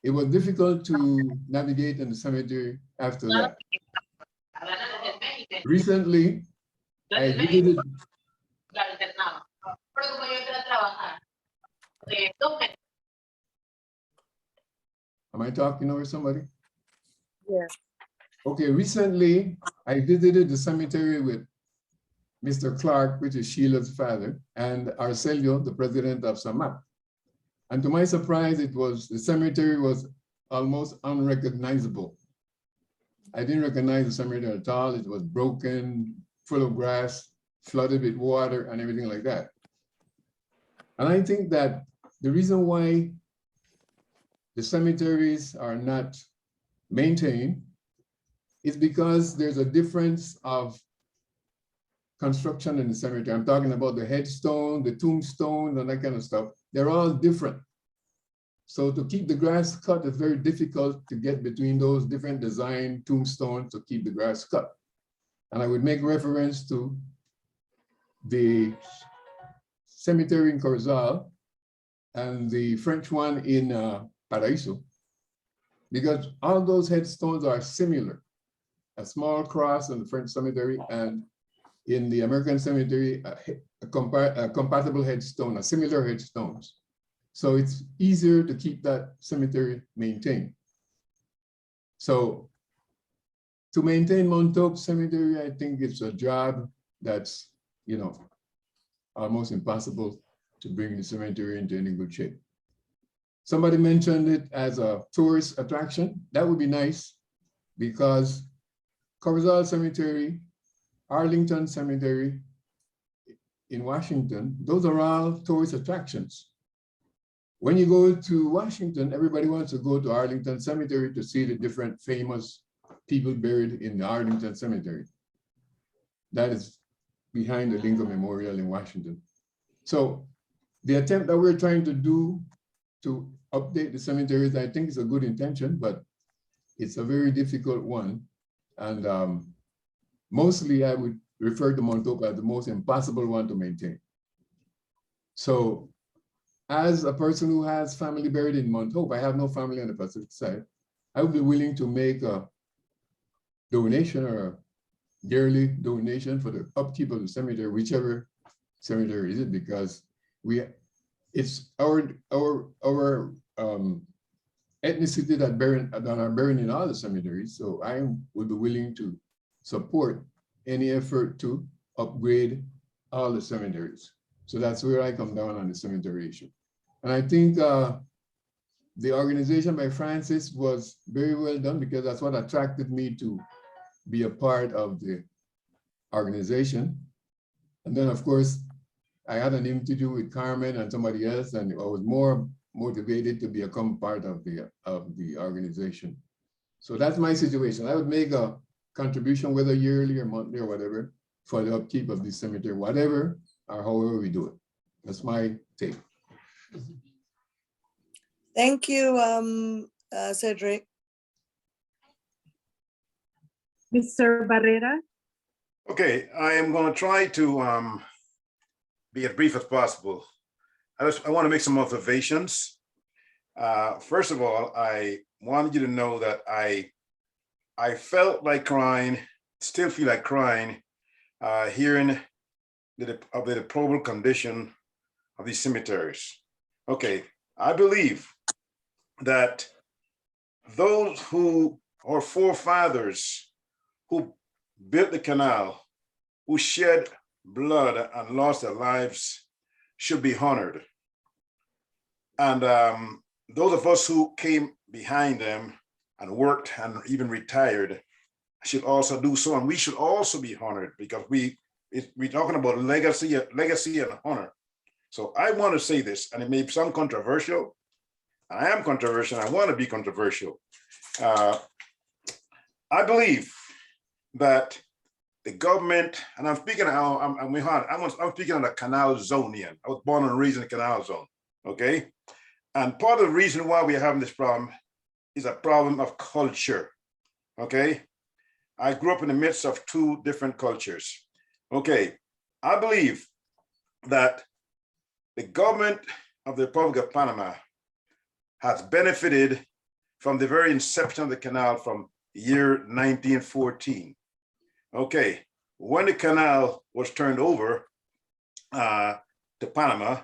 it was difficult to navigate in the cemetery after that. Recently, I visited. Am I talking over somebody? Yeah. Okay, recently I visited the cemetery with Mr. Clark, which is Sheila's father, and Arcelio, the president of SAMAC. And to my surprise, the cemetery was almost unrecognizable. I didn't recognize the cemetery at all. It was broken, full of grass, flooded with water and everything like that. And I think that the reason why the cemeteries are not maintained is because there's a difference of construction in the cemetery. I'm talking about the headstone, the tombstones, and that kind of stuff. They're all different. So to keep the grass cut is very difficult to get between those different design tombstones to keep the grass cut. And I would make reference to the cemetery in Corozal and the French one in Paraiso, because all those headstones are similar. A small cross in the French cemetery, and in the American cemetery, a compatible headstone, a similar headstones. So it's easier to keep that cemetery maintained. So to maintain Montauk Cemetery, I think it's a job that's, you know, almost impossible to bring the cemetery into any good shape. Somebody mentioned it as a tourist attraction. That would be nice, because Corozal Cemetery, Arlington Cemetery in Washington, those are all tourist attractions. When you go to Washington, everybody wants to go to Arlington Cemetery to see the different famous people buried in the Arlington Cemetery. That is behind the Lincoln Memorial in Washington. So the attempt that we're trying to do to update the cemeteries, I think is a good intention, but it's a very difficult one. And mostly I would refer to Montauk as the most impossible one to maintain. So as a person who has family buried in Montauk, I have no family on the Pacific side, I would be willing to make a donation or a yearly donation for the upkeep of the cemetery, whichever cemetery is it, because it's our ethnicity that are buried in all the cemeteries. So I would be willing to support any effort to upgrade all the cemeteries. So that's where I come down on the cemetery issue. And I think the organization by Francis was very well done, because that's what attracted me to be a part of the organization. And then of course, I had an interview with Carmen and somebody else, and I was more motivated to become part of the organization. So that's my situation. I would make a contribution, whether yearly or monthly or whatever, for the upkeep of the cemetery, whatever or however we do it. That's my take. Thank you, Cedric. Mr. Barrera? Okay, I am going to try to be as brief as possible. I want to make some observations. First of all, I wanted you to know that I felt like crying, still feel like crying, hearing of the deplorable condition of these cemeteries. Okay, I believe that those who are forefathers who built the canal, who shed blood and lost their lives, should be honored. And those of us who came behind them and worked and even retired should also do so. And we should also be honored, because we're talking about legacy and honor. So I want to say this, and it may sound controversial. I am controversial. I want to be controversial. I believe that the government, and I'm speaking, I'm speaking of the canal zone here. I was born and raised in the canal zone, okay? And part of the reason why we're having this problem is a problem of culture, okay? I grew up in the midst of two different cultures. Okay, I believe that the government of the Republic of Panama has benefited from the very inception of the canal from year 1914. Okay, when the canal was turned over to Panama,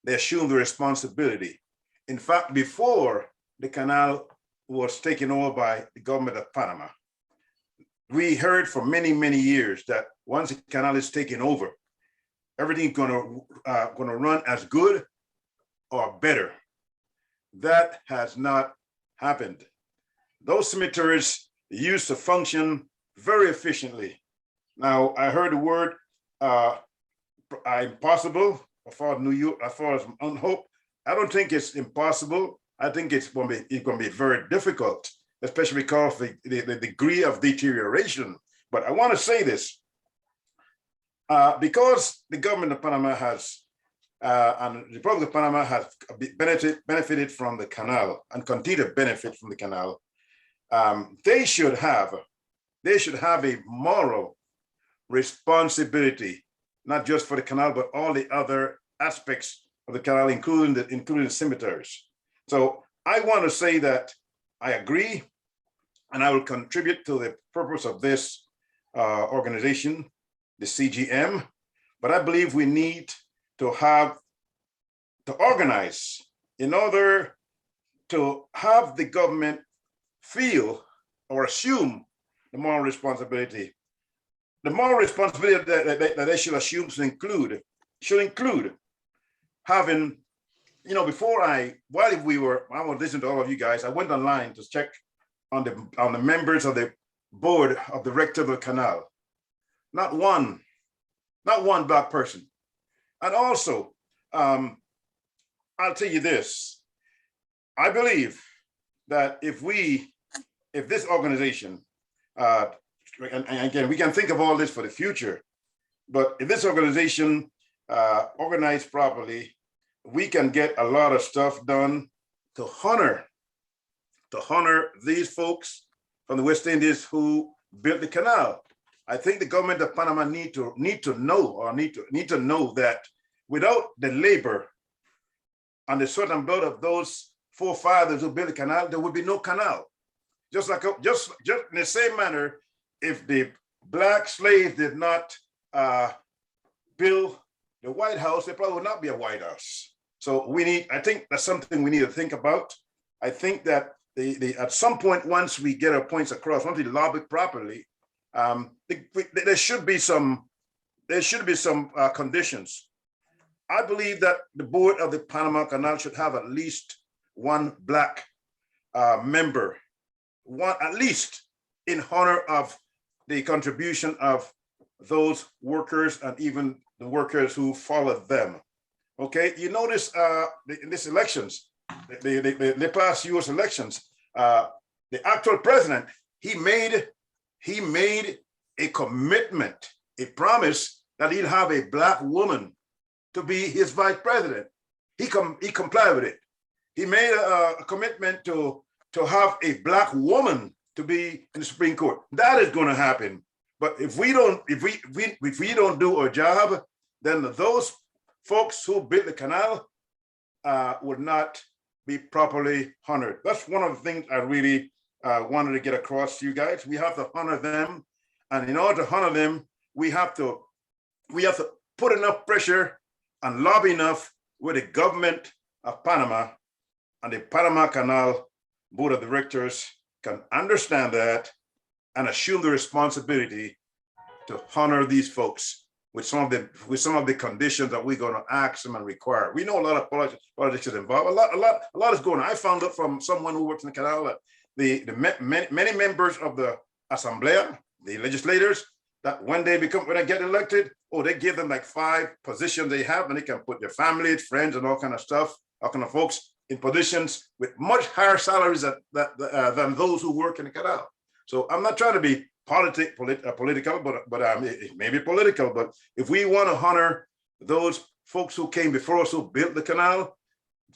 they assumed the responsibility. In fact, before the canal was taken over by the government of Panama, we heard for many, many years that once the canal is taken over, everything's gonna run as good or better. That has not happened. Those cemeteries used to function very efficiently. Now, I heard the word impossible as far as New York, as far as unhope. I don't think it's impossible. I think it's going to be very difficult, especially because of the degree of deterioration. But I want to say this, because the government of Panama has, and the Republic of Panama has benefited from the canal and continue to benefit from the canal, they should have a moral responsibility, not just for the canal, but all the other aspects of the canal, including the cemeteries. So I want to say that I agree, and I will contribute to the purpose of this organization, the CGM, but I believe we need to organize in order to have the government feel or assume the moral responsibility. The moral responsibility that they should assume should include having, while I was listening to all of you guys, I went online to check on the members of the board of director of the canal. Not one Black person. And also, I'll tell you this, I believe that if this organization, and again, we can think of all this for the future, but if this organization organized properly, we can get a lot of stuff done to honor these folks from the West Indies who built the canal. I think the government of Panama need to know that without the labor and the sweat and blood of those forefathers who built the canal, there would be no canal. Just in the same manner, if the Black slaves did not build the White House, there probably would not be a White House. So I think that's something we need to think about. I think that at some point, once we get our points across, once we lobby properly, there should be some conditions. I believe that the board of the Panama Canal should have at least one Black member, at least in honor of the contribution of those workers and even the workers who followed them. Okay, you notice in these elections, the past US elections, the actual president, he made a commitment, a promise that he'll have a Black woman to be his vice president. He complied with it. He made a commitment to have a Black woman to be in the Supreme Court. That is going to happen. But if we don't do our job, then those folks who built the canal would not be properly honored. That's one of the things I really wanted to get across to you guys. We have to honor them, and in order to honor them, we have to put enough pressure and lobby enough with the government of Panama and the Panama Canal Board of Directors can understand that and assume the responsibility to honor these folks with some of the conditions that we're going to ask them and require. We know a lot of politics is involved. A lot is going on. I found out from someone who works in the canal that many members of the Assemblea, the legislators, that when they get elected, they give them like 5 positions they have, and they can put their family, friends, and all kind of stuff, all kind of folks in positions with much higher salaries than those who work in the canal. So I'm not trying to be political, but it may be political. But if we want to honor those folks who came before us, who built the canal,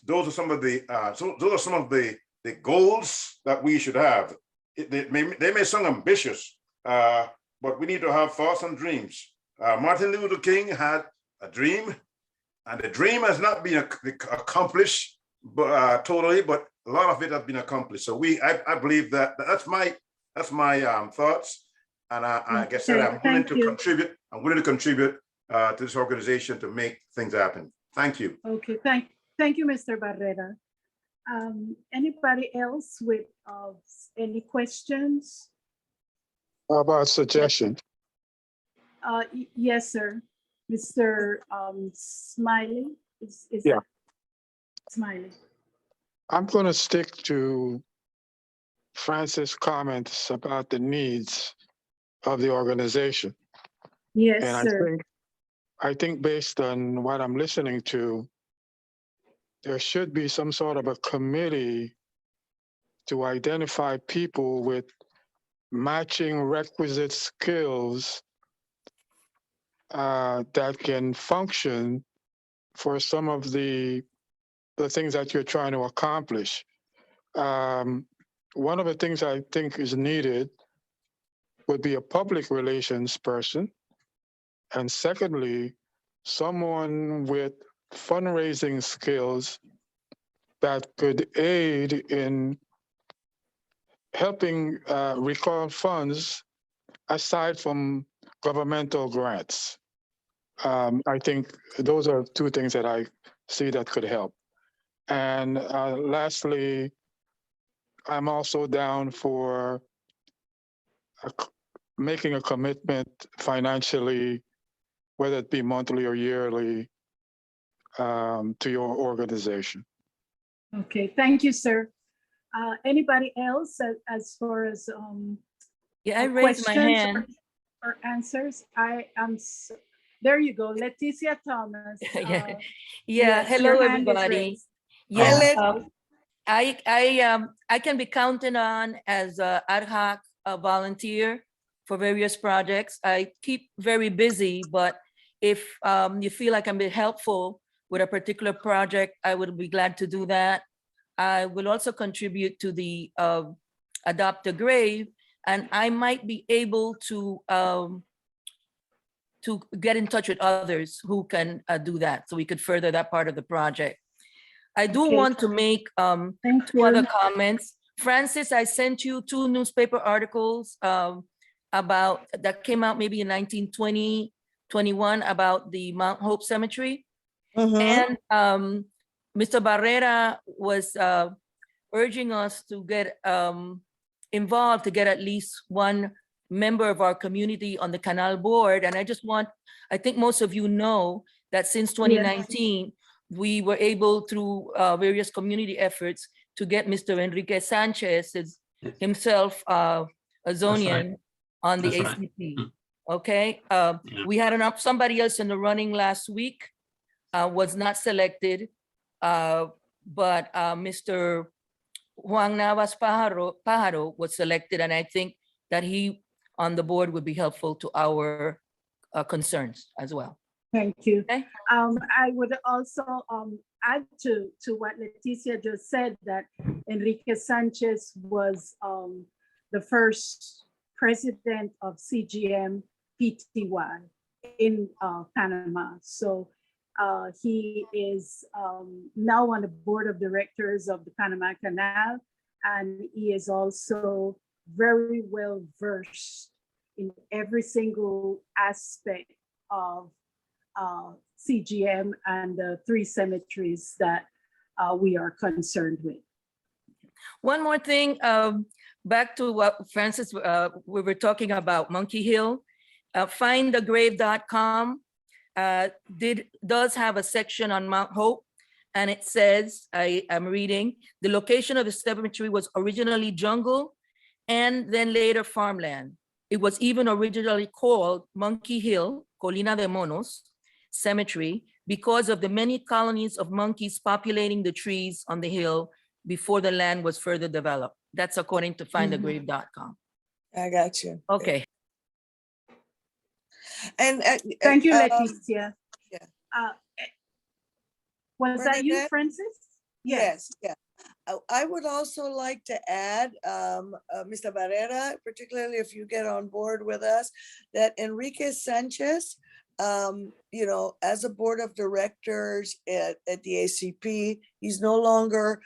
those are some of the goals that we should have. They may sound ambitious, but we need to have thoughts and dreams. Martin Luther King had a dream, and the dream has not been accomplished totally, but a lot of it has been accomplished. So I believe that's my thoughts, and like I said, I'm willing to contribute. I'm willing to contribute to this organization to make things happen. Thank you. Okay, thank you, Mr. Barrera. Anybody else with any questions? How about suggestion? Yes, sir. Mr. Smiley. Yeah. Smiley. I'm going to stick to Francis' comments about the needs of the organization. Yes, And sir. I think based on what I'm listening to, there should be some sort of a committee to identify people with matching requisite skills that can function for some of the things that you're trying to accomplish. One of the things I think is needed would be a public relations person. And secondly, someone with fundraising skills that could aid in helping recall funds aside from governmental grants. I think those are two things that I see that could help. And lastly, I'm also down for making a commitment financially, whether it be monthly or yearly, to your organization. Okay, thank you, sir. Anybody else as far as Yeah, I raised my hand. or answers? There you go, Leticia Thomas. Yeah. Yes, Hello, your hand is everybody. raised. Yeah, I can be counted on as an ad hoc volunteer for various projects. I keep very busy, but if you feel like I'm being helpful with a particular project, I would be glad to do that. I will also contribute to the Adopt a Grave, and I might be able to get in touch with others who can do that, so we could further that part of the project. I do Okay. want to make two other comments. Francis, I sent you 2 newspaper articles about that came out maybe in 1920, 21 about the Mount Hope Cemetery. And Mr. Barrera was urging us to get involved to get at least one member of our community on the canal board. And I think most of you know that since 2019, we were able through various community efforts to get Mr. Enrique Sanchez himself a Zonian on the ACP. Okay, we had somebody else in the running last week, was not selected, but Mr. Juan Navas Pajaro was selected, and I think that he on the board would be helpful to our concerns as well. Thank you. Okay. I would also add to what Leticia just said, that Enrique Sanchez was the first president of CGM PTY in Panama. So he is now on the board of directors of the Panama Canal, and he is also very well versed in every single aspect of CGM and the 3 cemeteries that we are concerned with. One more thing, back to what Francis, we were talking about Monkey Hill. Findthegrave.com does have a section on Mount Hope, and it says, I am reading, the location of the cemetery was originally jungle and then later farmland. It was even originally called Monkey Hill, Colina de Monos Cemetery, because of the many colonies of monkeys populating the trees on the hill before the land was further developed. That's according to findthegrave.com. I got you. Okay. And Thank you, Leticia. yeah. Was that you, Bernadette? Francis? Yes, yeah. I would also like to add, Mr. Barrera, particularly if you get on board with us, that Enrique Sanchez, you know, as a board of directors at the ACP, he's no longer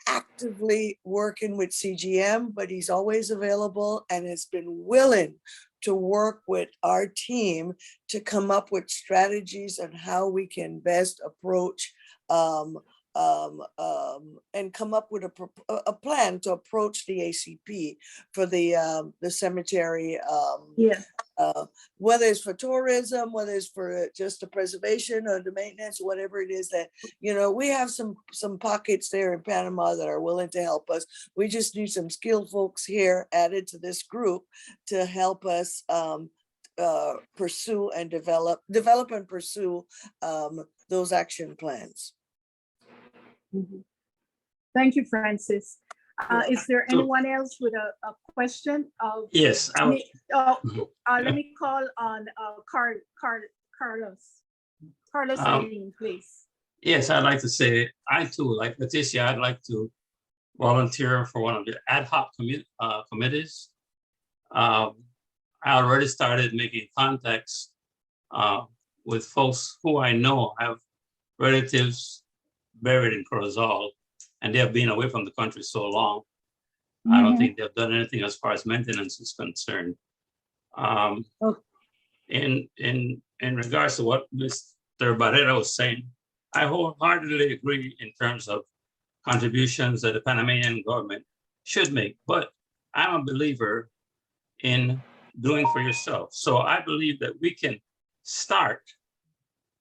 actively working with CGM, but he's always available and has been willing to work with our team to come up with strategies on how we can best approach and come up with a plan to approach the ACP for the cemetery. Yeah. Whether it's for tourism, whether it's for just the preservation or the maintenance, whatever it is that, you know, we have some pockets there in Panama that are willing to help us. We just need some skilled folks here added to this group to help us pursue and develop and pursue those action plans. Mhm. Thank you, Francis. Is there anyone else with a question? Yes, I would. Let me call on Carlos. Carlos, please. Yes, I'd like to say, I too, like Leticia, I'd like to volunteer for one of the ad hoc committees. I already started making contacts with folks who I know have relatives buried in Corozal, and they have been away from the country so long. I don't think they've done anything as far as maintenance is concerned. In regards to what Mr. Barrera was saying, I wholeheartedly agree in terms of contributions that the Panamanian government should make, but I'm a believer in doing for yourself. So I believe that we can start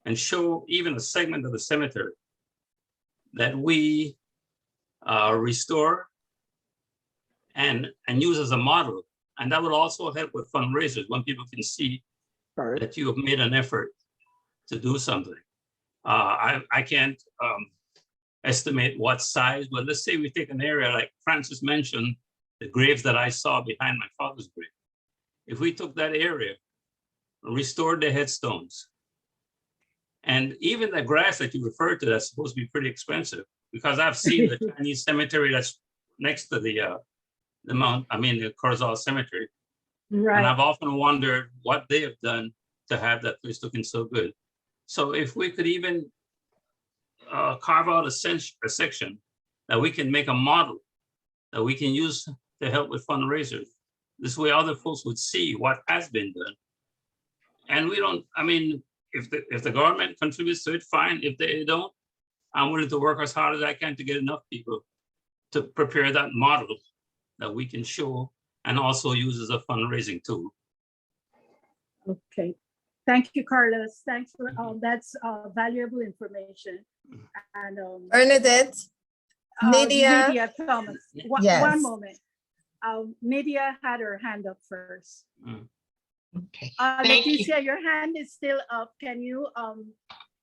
and show even a segment of the cemetery that we restore and use as a model. And that will also help with fundraisers when people can see that you have made an effort to do something. I can't estimate what size, but let's say we take an area like Francis mentioned, the graves that I saw behind my father's grave. If we took that area, restored the headstones, and even the grass that you referred to, that's supposed to be pretty expensive, because I've seen the Chinese cemetery that's next to the Corozal Cemetery. Right. And I've often wondered what they have done to have that place looking so good. So if we could even carve out a section that we can make a model that we can use to help with fundraisers. This way other folks would see what has been done. And we don't, I mean, if the government contributes to it, fine. If they don't, I'm willing to work as hard as I can to get enough people to prepare that model that we can show and also use as a fundraising tool. Okay. Thank you, Carlos. Thanks for that's valuable information. And Bernadette, Nydia. Nydia Thomas. One moment. Nydia had her hand up first. Okay. Thank you. Leticia, your hand is still up. Can you,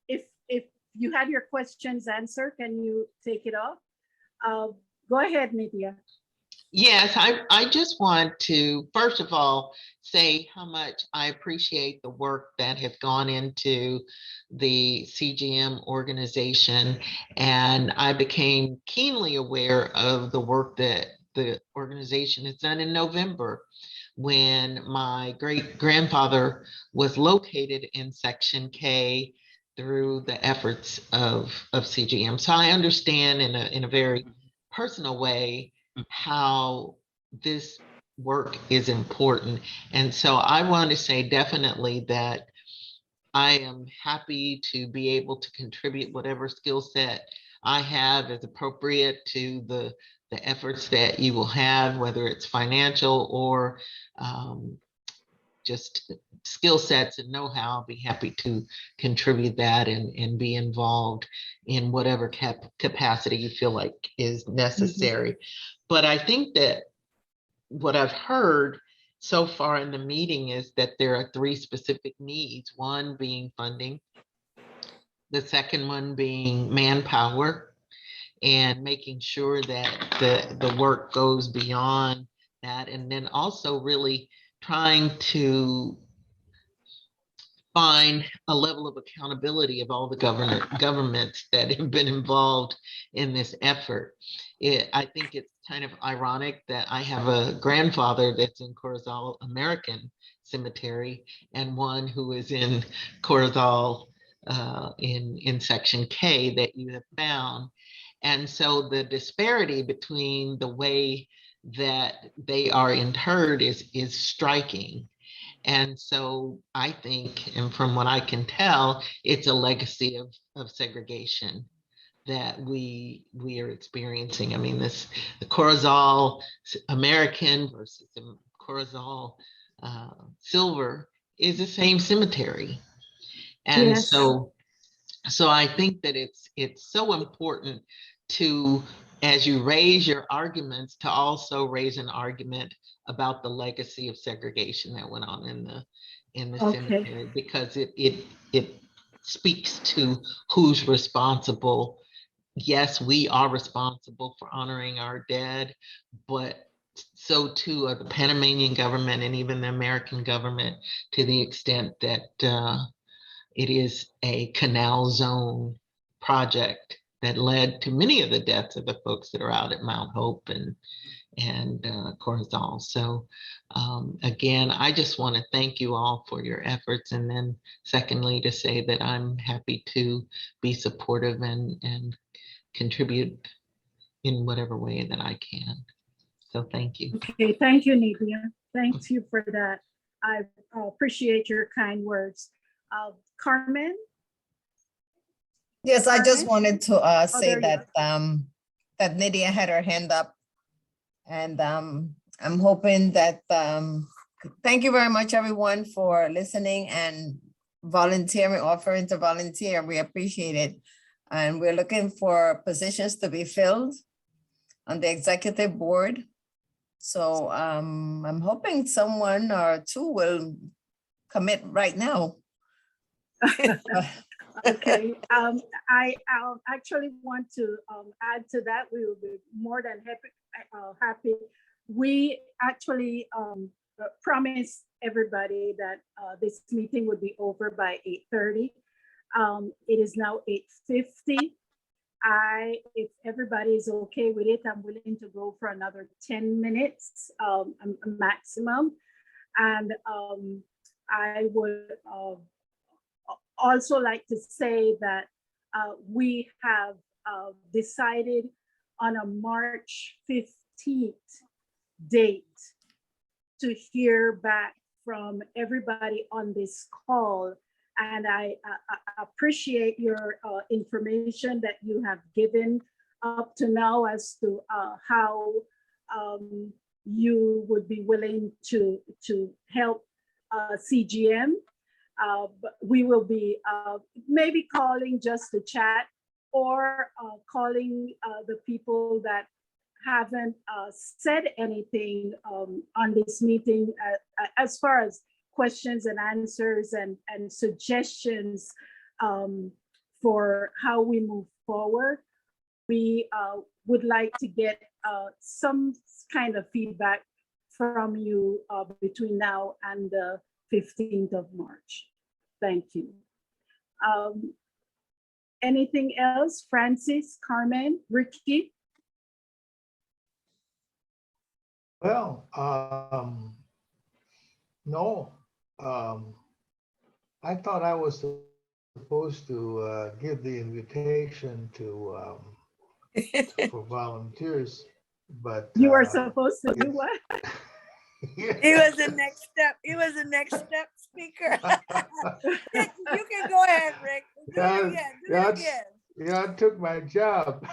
if you had your questions answered, can you take it off? Go ahead, Nydia. Yes, I just want to, first of all, say how much I appreciate the work that has gone into the CGM organization. And I became keenly aware of the work that the organization has done in November, when my great-grandfather was located in Section K through the efforts of CGM. So I understand in a very personal way how this work is important. And so I want to say definitely that I am happy to be able to contribute whatever skill set I have as appropriate to the efforts that you will have, whether it's financial or just skill sets and know-how. I'll be happy to contribute that and be involved in whatever capacity you feel like is necessary. But I think that what I've heard so far in the meeting is that there are 3 specific needs, one being funding, the second one being manpower, and making sure that the work goes beyond that, and then also really trying to find a level of accountability of all the governments that have been involved in this effort. I think it's kind of ironic that I have a grandfather that's in Corozal American Cemetery and one who is in Corozal in Section K that you have found. And so the disparity between the way that they are interred is striking. And so I think, and from what I can tell, it's a legacy of segregation that we are experiencing. I mean, the Corozal American versus the Corozal Silver is the same cemetery. And Yes. so I think that it's so important to, as you raise your arguments, to also raise an argument about the legacy of segregation that went on in the Okay. cemetery, because it speaks to who's responsible. Yes, we are responsible for honoring our dead, but so too are the Panamanian government and even the American government, to the extent that it is a canal zone project that led to many of the deaths of the folks that are out at Mount Hope and Corozal. So again, I just want to thank you all for your efforts. And then secondly, to say that I'm happy to be supportive and contribute in whatever way that I can. So thank you. Okay, thank you, Nidia. Thank you for that. I appreciate your kind words. Carmen? Yes, I just Carmen? wanted to say there you that that Nydia had her hand up. And I'm hoping that, thank you very much, everyone, for listening and volunteering, offering to volunteer. We appreciate it. And we're looking for positions to be filled on the executive board. So I'm hoping someone or two will commit right now. Okay, I actually want to add to that. We will be more than happy. We actually promised everybody that this meeting would be over by 8:30. It is now 8:50. If everybody is okay with it, I'm willing to go for another 10 minutes, a maximum. And I would also like to say that we have decided on a March 15th date to hear back from everybody on this call. And I appreciate your information that you have given up to now as to how you would be willing to help CGM. But we will be maybe calling just to chat, or calling the people that haven't said anything on this meeting as far as questions and answers and suggestions for how we move forward. We would like to get some kind of feedback from you between now and the 15th of March. Thank you. Anything else? Francis, Carmen, Ricky? Well, no. I thought I was supposed to give the invitation to for volunteers, but You were supposed to do what? He was the next step. He was the next step speaker. You can go ahead, Rick. Do it again. Do it again. Yeah, took my job.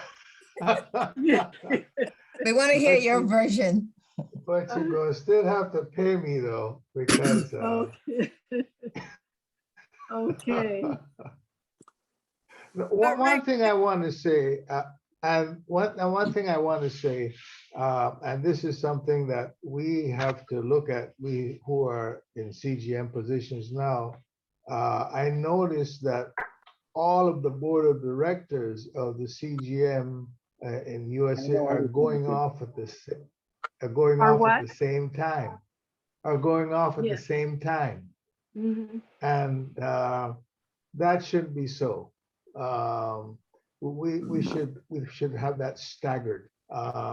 We want to hear your version. But you're gonna still have to pay me though, because Okay. Okay. One thing I want to say, and one thing I want to say, and this is something that we have to look at, we who are in CGM positions now. I noticed that all of the board of directors of the CGM in USA are going off at the are going Are off at what? the same time, are going off at the Yes. same time. Mhm. And that shouldn't be so. We should have that staggered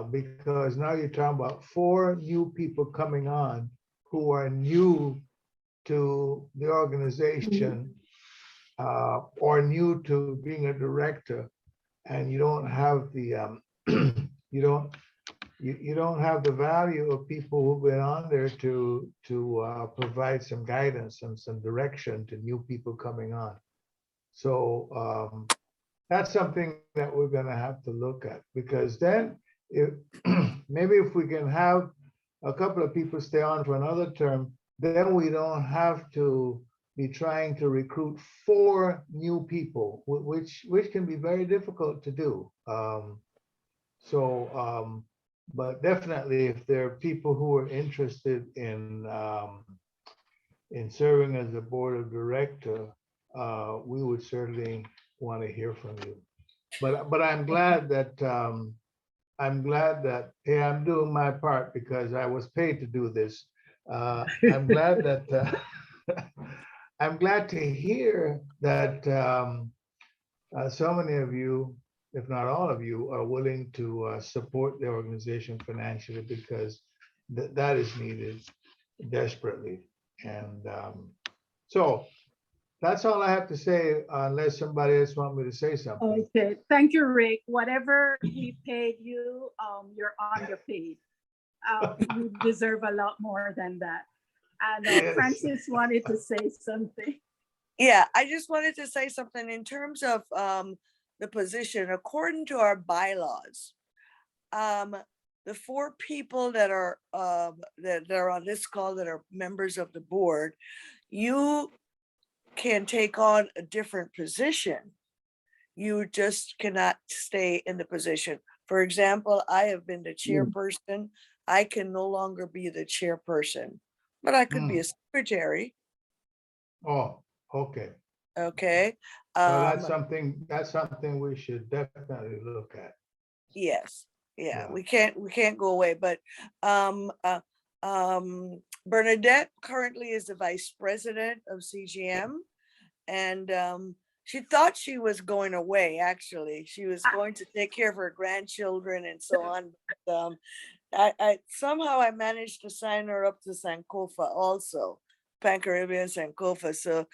because now you're talking about 4 new people coming on who are new to the organization or new to being a director, and you don't have the you don't have the value of people who've been on there to provide some guidance and some direction to new people coming on. So that's something that we're going to have to look at, because then if maybe if we can have a couple of people stay on for another term, then we don't have to be trying to recruit 4 new people, which can be very difficult to do. But definitely, if there are people who are interested in serving as a board of director, we would certainly want to hear from you. But I'm glad that hey, I'm doing my part because I was paid to do this. I'm glad that I'm glad to hear that so many of you, if not all of you, are willing to support the organization financially, because that is needed desperately. And so that's all I have to say, unless somebody else wants me to say something. Okay, thank you, Rick. Whatever we paid you, you're underpaid. You deserve a lot more than that. And Yes. Francis wanted to say something. Yeah, I just wanted to say something in terms of the position. According to our bylaws, the 4 people that are that are on this call that are members of the board, you can take on a different position. You just cannot stay in the position. For example, I have been the chairperson. I can no longer be the chairperson, but I could be a secretary. Oh, okay. Okay. So that's something we should definitely look at. Yes. Yeah, Yeah. we can't go away, but Bernadette currently is the vice president of CGM, and she thought she was going away. Actually, she was going to take care of her grandchildren and so on. But, I somehow I managed to sign her up to Sankofa also, Pan Caribbean Sankofa. So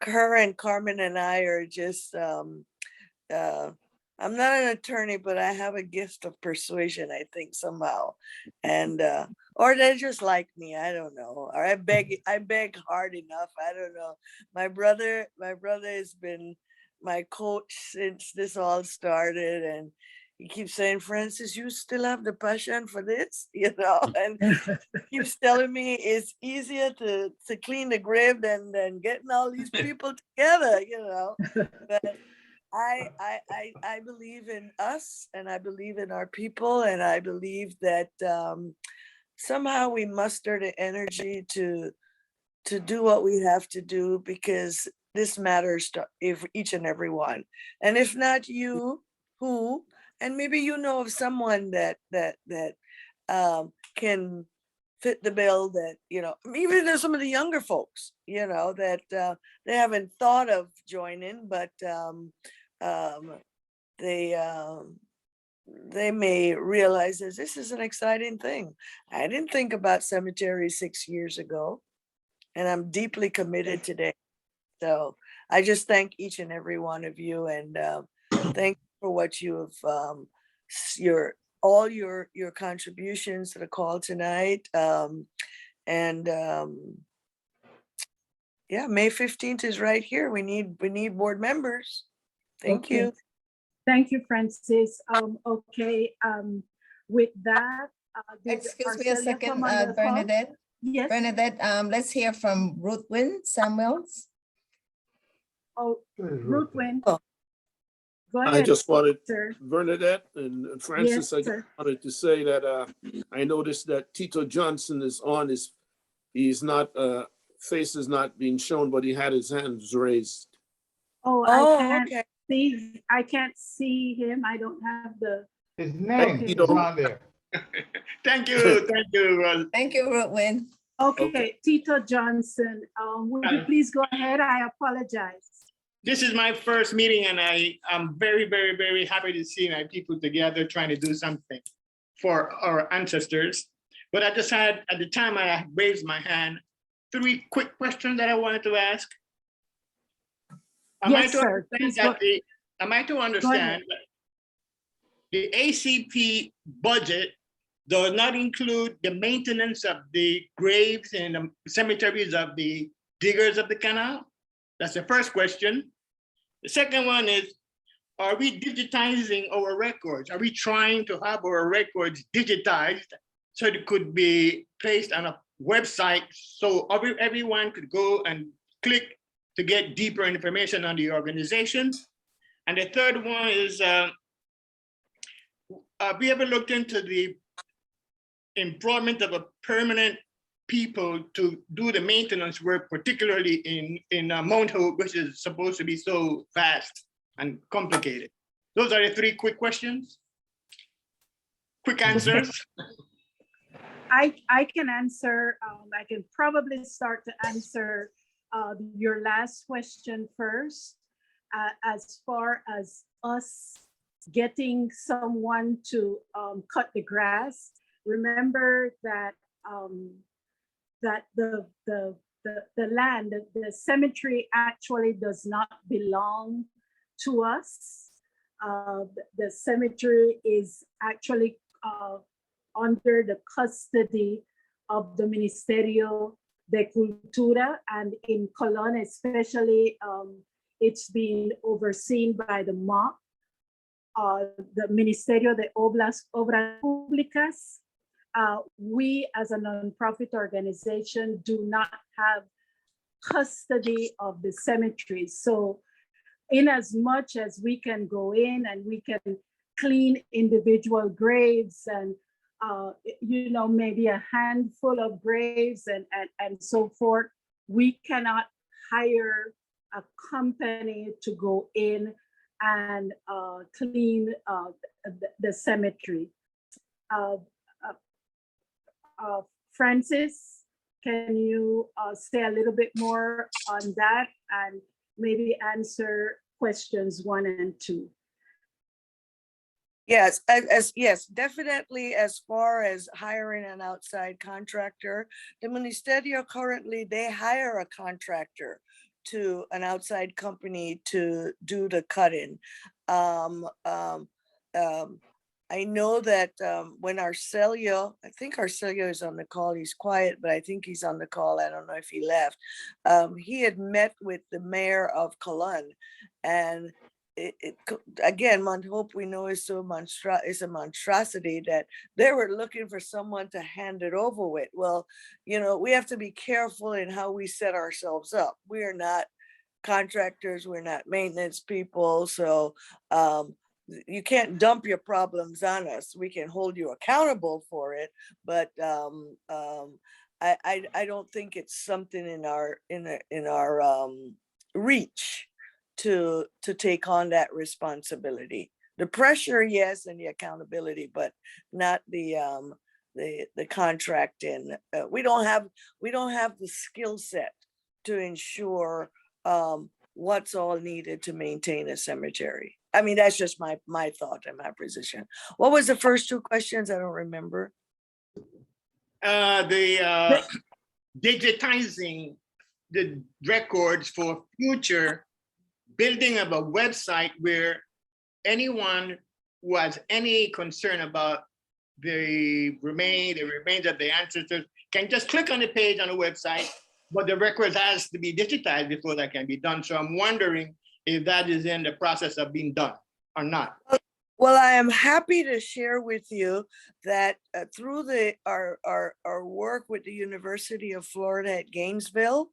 her and Carmen and I are just I'm not an attorney, but I have a gift of persuasion, I think, somehow. And or they just like me, I don't know. Or I beg hard enough. I don't know. My brother has been my coach since this all started, and he keeps saying, Francis, you still have the passion for this, and keeps telling me it's easier to clean the grave than getting all these people together, But I believe in us, and I believe in our people, and I believe that somehow we muster the energy to do what we have to do, because this matters to each and every one. And if not you, who? And maybe you know of someone that can fit the bill, that even there's some of the younger folks that they haven't thought of joining, but they may realize that this is an exciting thing. I didn't think about cemeteries 6 years ago, and I'm deeply committed today. So I just thank each and every one of you, and thank you for what you have, all your contributions to the call tonight. Yeah, May 15th is right here. We need board members. Thank Okay. you. Thank you, Francis. Okay, with that. did Excuse me a Arcelia second, come on the call? Bernadette. Yes. Bernadette, let's hear from Ruthwin Samuels. Oh, Ruthwin. Oh. Go ahead. I just wanted, sir. Bernadette and Francis, Yes, I sir. wanted to say that I noticed that Tito Johnson is on he's not, face is not being shown, but he had his hands raised. Oh, Okay. I can't see him. I don't have the. His name Okay. is on there. Thank you, thank you. Thank you, Ruthwin. Okay, Tito Johnson, would you please go ahead? I apologize. This is my first meeting and I'm very, very, very happy to see my people together trying to do something for our ancestors. But I just had, at the time I raised my hand, 3 quick questions that I wanted to ask. Yes, sir. Am I to understand that the ACP budget does not include the maintenance of the graves and the cemeteries of the diggers of the canal? That's the first question. The second one is, are we digitizing our records? Are we trying to have our records digitized so it could be placed on a website so everyone could go and click to get deeper information on the organization? And the third one is, have we ever looked into the employment of a permanent people to do the maintenance work, particularly in Mount Hope, which is supposed to be so vast and complicated? Those are the 3 quick questions. Quick answers. I can answer, I can probably start to answer your last question first. As far as us getting someone to cut the grass, remember that that the land, the cemetery actually does not belong to us. The cemetery is actually under the custody of the Ministerio de Cultura, and in Colón especially, it's being overseen by the MOP, the Ministerio de Obras Públicas. We as a nonprofit organization do not have custody of the cemetery. So in as much as we can go in and we can clean individual graves and you know, maybe a handful of graves and so forth, we cannot hire a company to go in and clean the cemetery. Francis, can you say a little bit more on that and maybe answer questions 1 and 2? Yes, yes, definitely. As far as hiring an outside contractor, the Ministerio currently, they hire a contractor to an outside company to do the cutting. I know that when Arcelio, I think Arcelio is on the call, he's quiet, but I think he's on the call. I don't know if he left. He had met with the mayor of Colón, and again, Mount Hope, we know is a monstrosity that they were looking for someone to hand it over with. Well, you know, we have to be careful in how we set ourselves up. We are not contractors, we're not maintenance people, so you can't dump your problems on us. We can hold you accountable for it, but I don't think it's something in our reach to take on that responsibility. The pressure, yes, and the accountability, but not the contracting. We don't have the skill set to ensure what's all needed to maintain a cemetery. I mean, that's just my thought and my position. What was the first 2 questions? I don't remember. Digitizing the records for future building of a website where anyone who has any concern about the remains of the ancestors can just click on the page on the website, but the records has to be digitized before that can be done. So I'm wondering if that is in the process of being done or not. Well, I am happy to share with you that through our work with the University of Florida at Gainesville,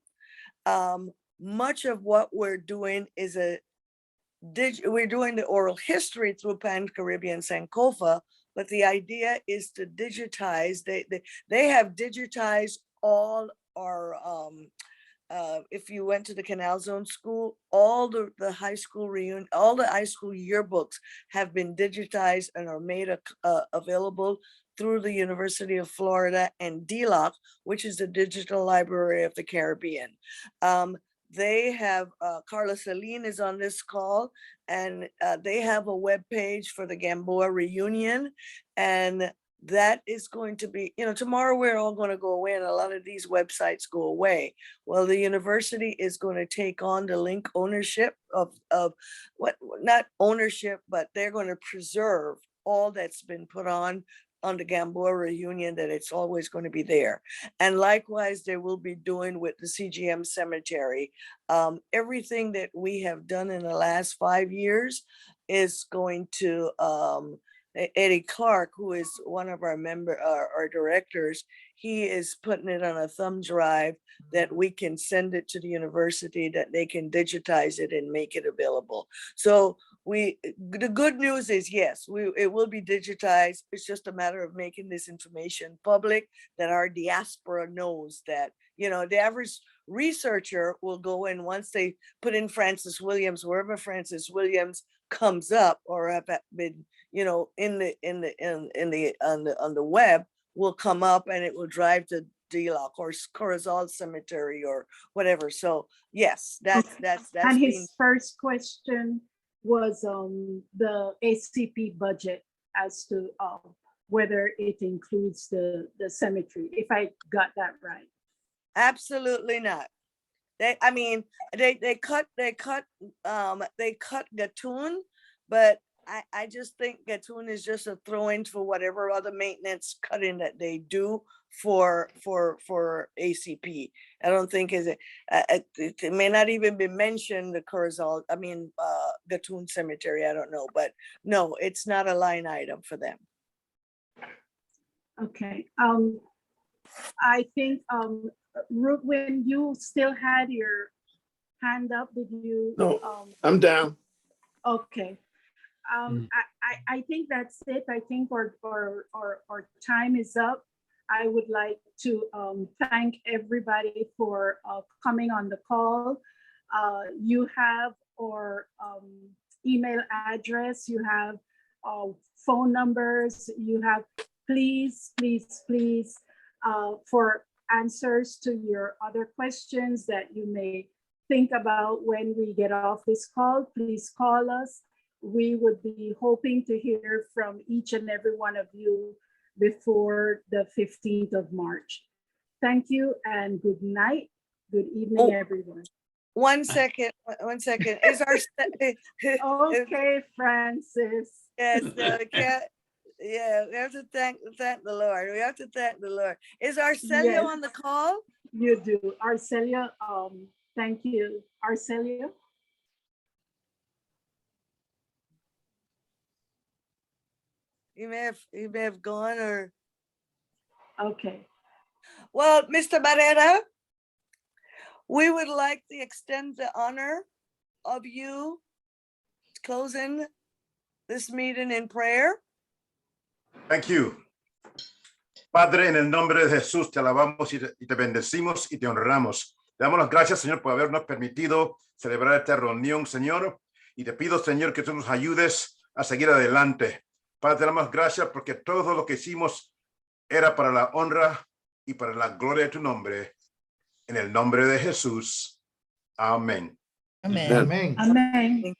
much of what we're doing is we're doing the oral history through Pan-Caribbean Sankofa, but the idea is to digitize. They have digitized all our if you went to the Canal Zone School, all the high school reunion, all the high school yearbooks have been digitized and are made available through the University of Florida and DLOC, which is the Digital Library of the Caribbean. They have, Carla Celine is on this call, and they have a webpage for the Gamboa reunion. And that is going to be, tomorrow we're all going to go away and a lot of these websites go away. Well, the university is going to take on the link ownership of what, not ownership, but they're going to preserve all that's been put on the Gamboa reunion, that it's always going to be there. And likewise, they will be doing with the CGM cemetery. Everything that we have done in the last 5 years is going to, Eddie Clark, who is one of our our directors, he is putting it on a thumb drive that we can send it to the university, that they can digitize it and make it available. So the good news is, yes, it will be digitized. It's just a matter of making this information public, that our diaspora knows that, the average researcher will go in once they put in Francis Williams, wherever Francis Williams comes up or have been, on the web, will come up and it will drive to DLOC or Corozal Cemetery or whatever. So yes, that's And his being, first question was the ACP budget, as to whether it includes the cemetery, if I got that right. absolutely not. They cut Gatun, but I just think Gatun is just a throw-in for whatever other maintenance cutting that they do for ACP. I don't think it may not even be mentioned, the Corozal, Gatun Cemetery, I don't know, but no, it's not a line item for them. Okay, I think, Ruth, when you still had your hand up, did you? No, I'm down. Okay. I think that's it. I think our time is up. I would like to thank everybody for coming on the call. You have our email address, you have phone numbers, you have, please, for answers to your other questions that you may think about when we get off this call, please call us. We would be hoping to hear from each and every one of you before the 15th of March. Thank you and good night. Good evening, everyone. One second. Is our Okay, Francis. Yes, yeah, we have to thank the Lord. We have to thank the Lord. Is Arcelia Yes. on the call? You do. Arcelia, thank you. Arcelia? He may have gone or. Okay. Well, Mr. Barrera, we would like to extend the honor of you closing this meeting in prayer. Thank you. Padre, en el nombre de Jesús, te alabamos y te bendecimos y te honramos. Te damos las gracias, Señor, por habernos permitido celebrar esta reunión, Señor. Y te pido, Señor, que tú nos ayudes a seguir adelante. Padre, te damos gracias porque todo lo que hicimos era para la honra y para la gloria de tu nombre. En el nombre de Jesús. Amén. Amen. Amen.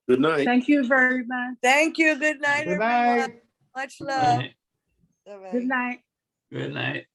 Good night. Thank you very much. Thank you. Good night, Good everyone. night. Much love. Right. Bye-bye. Good night. Good night.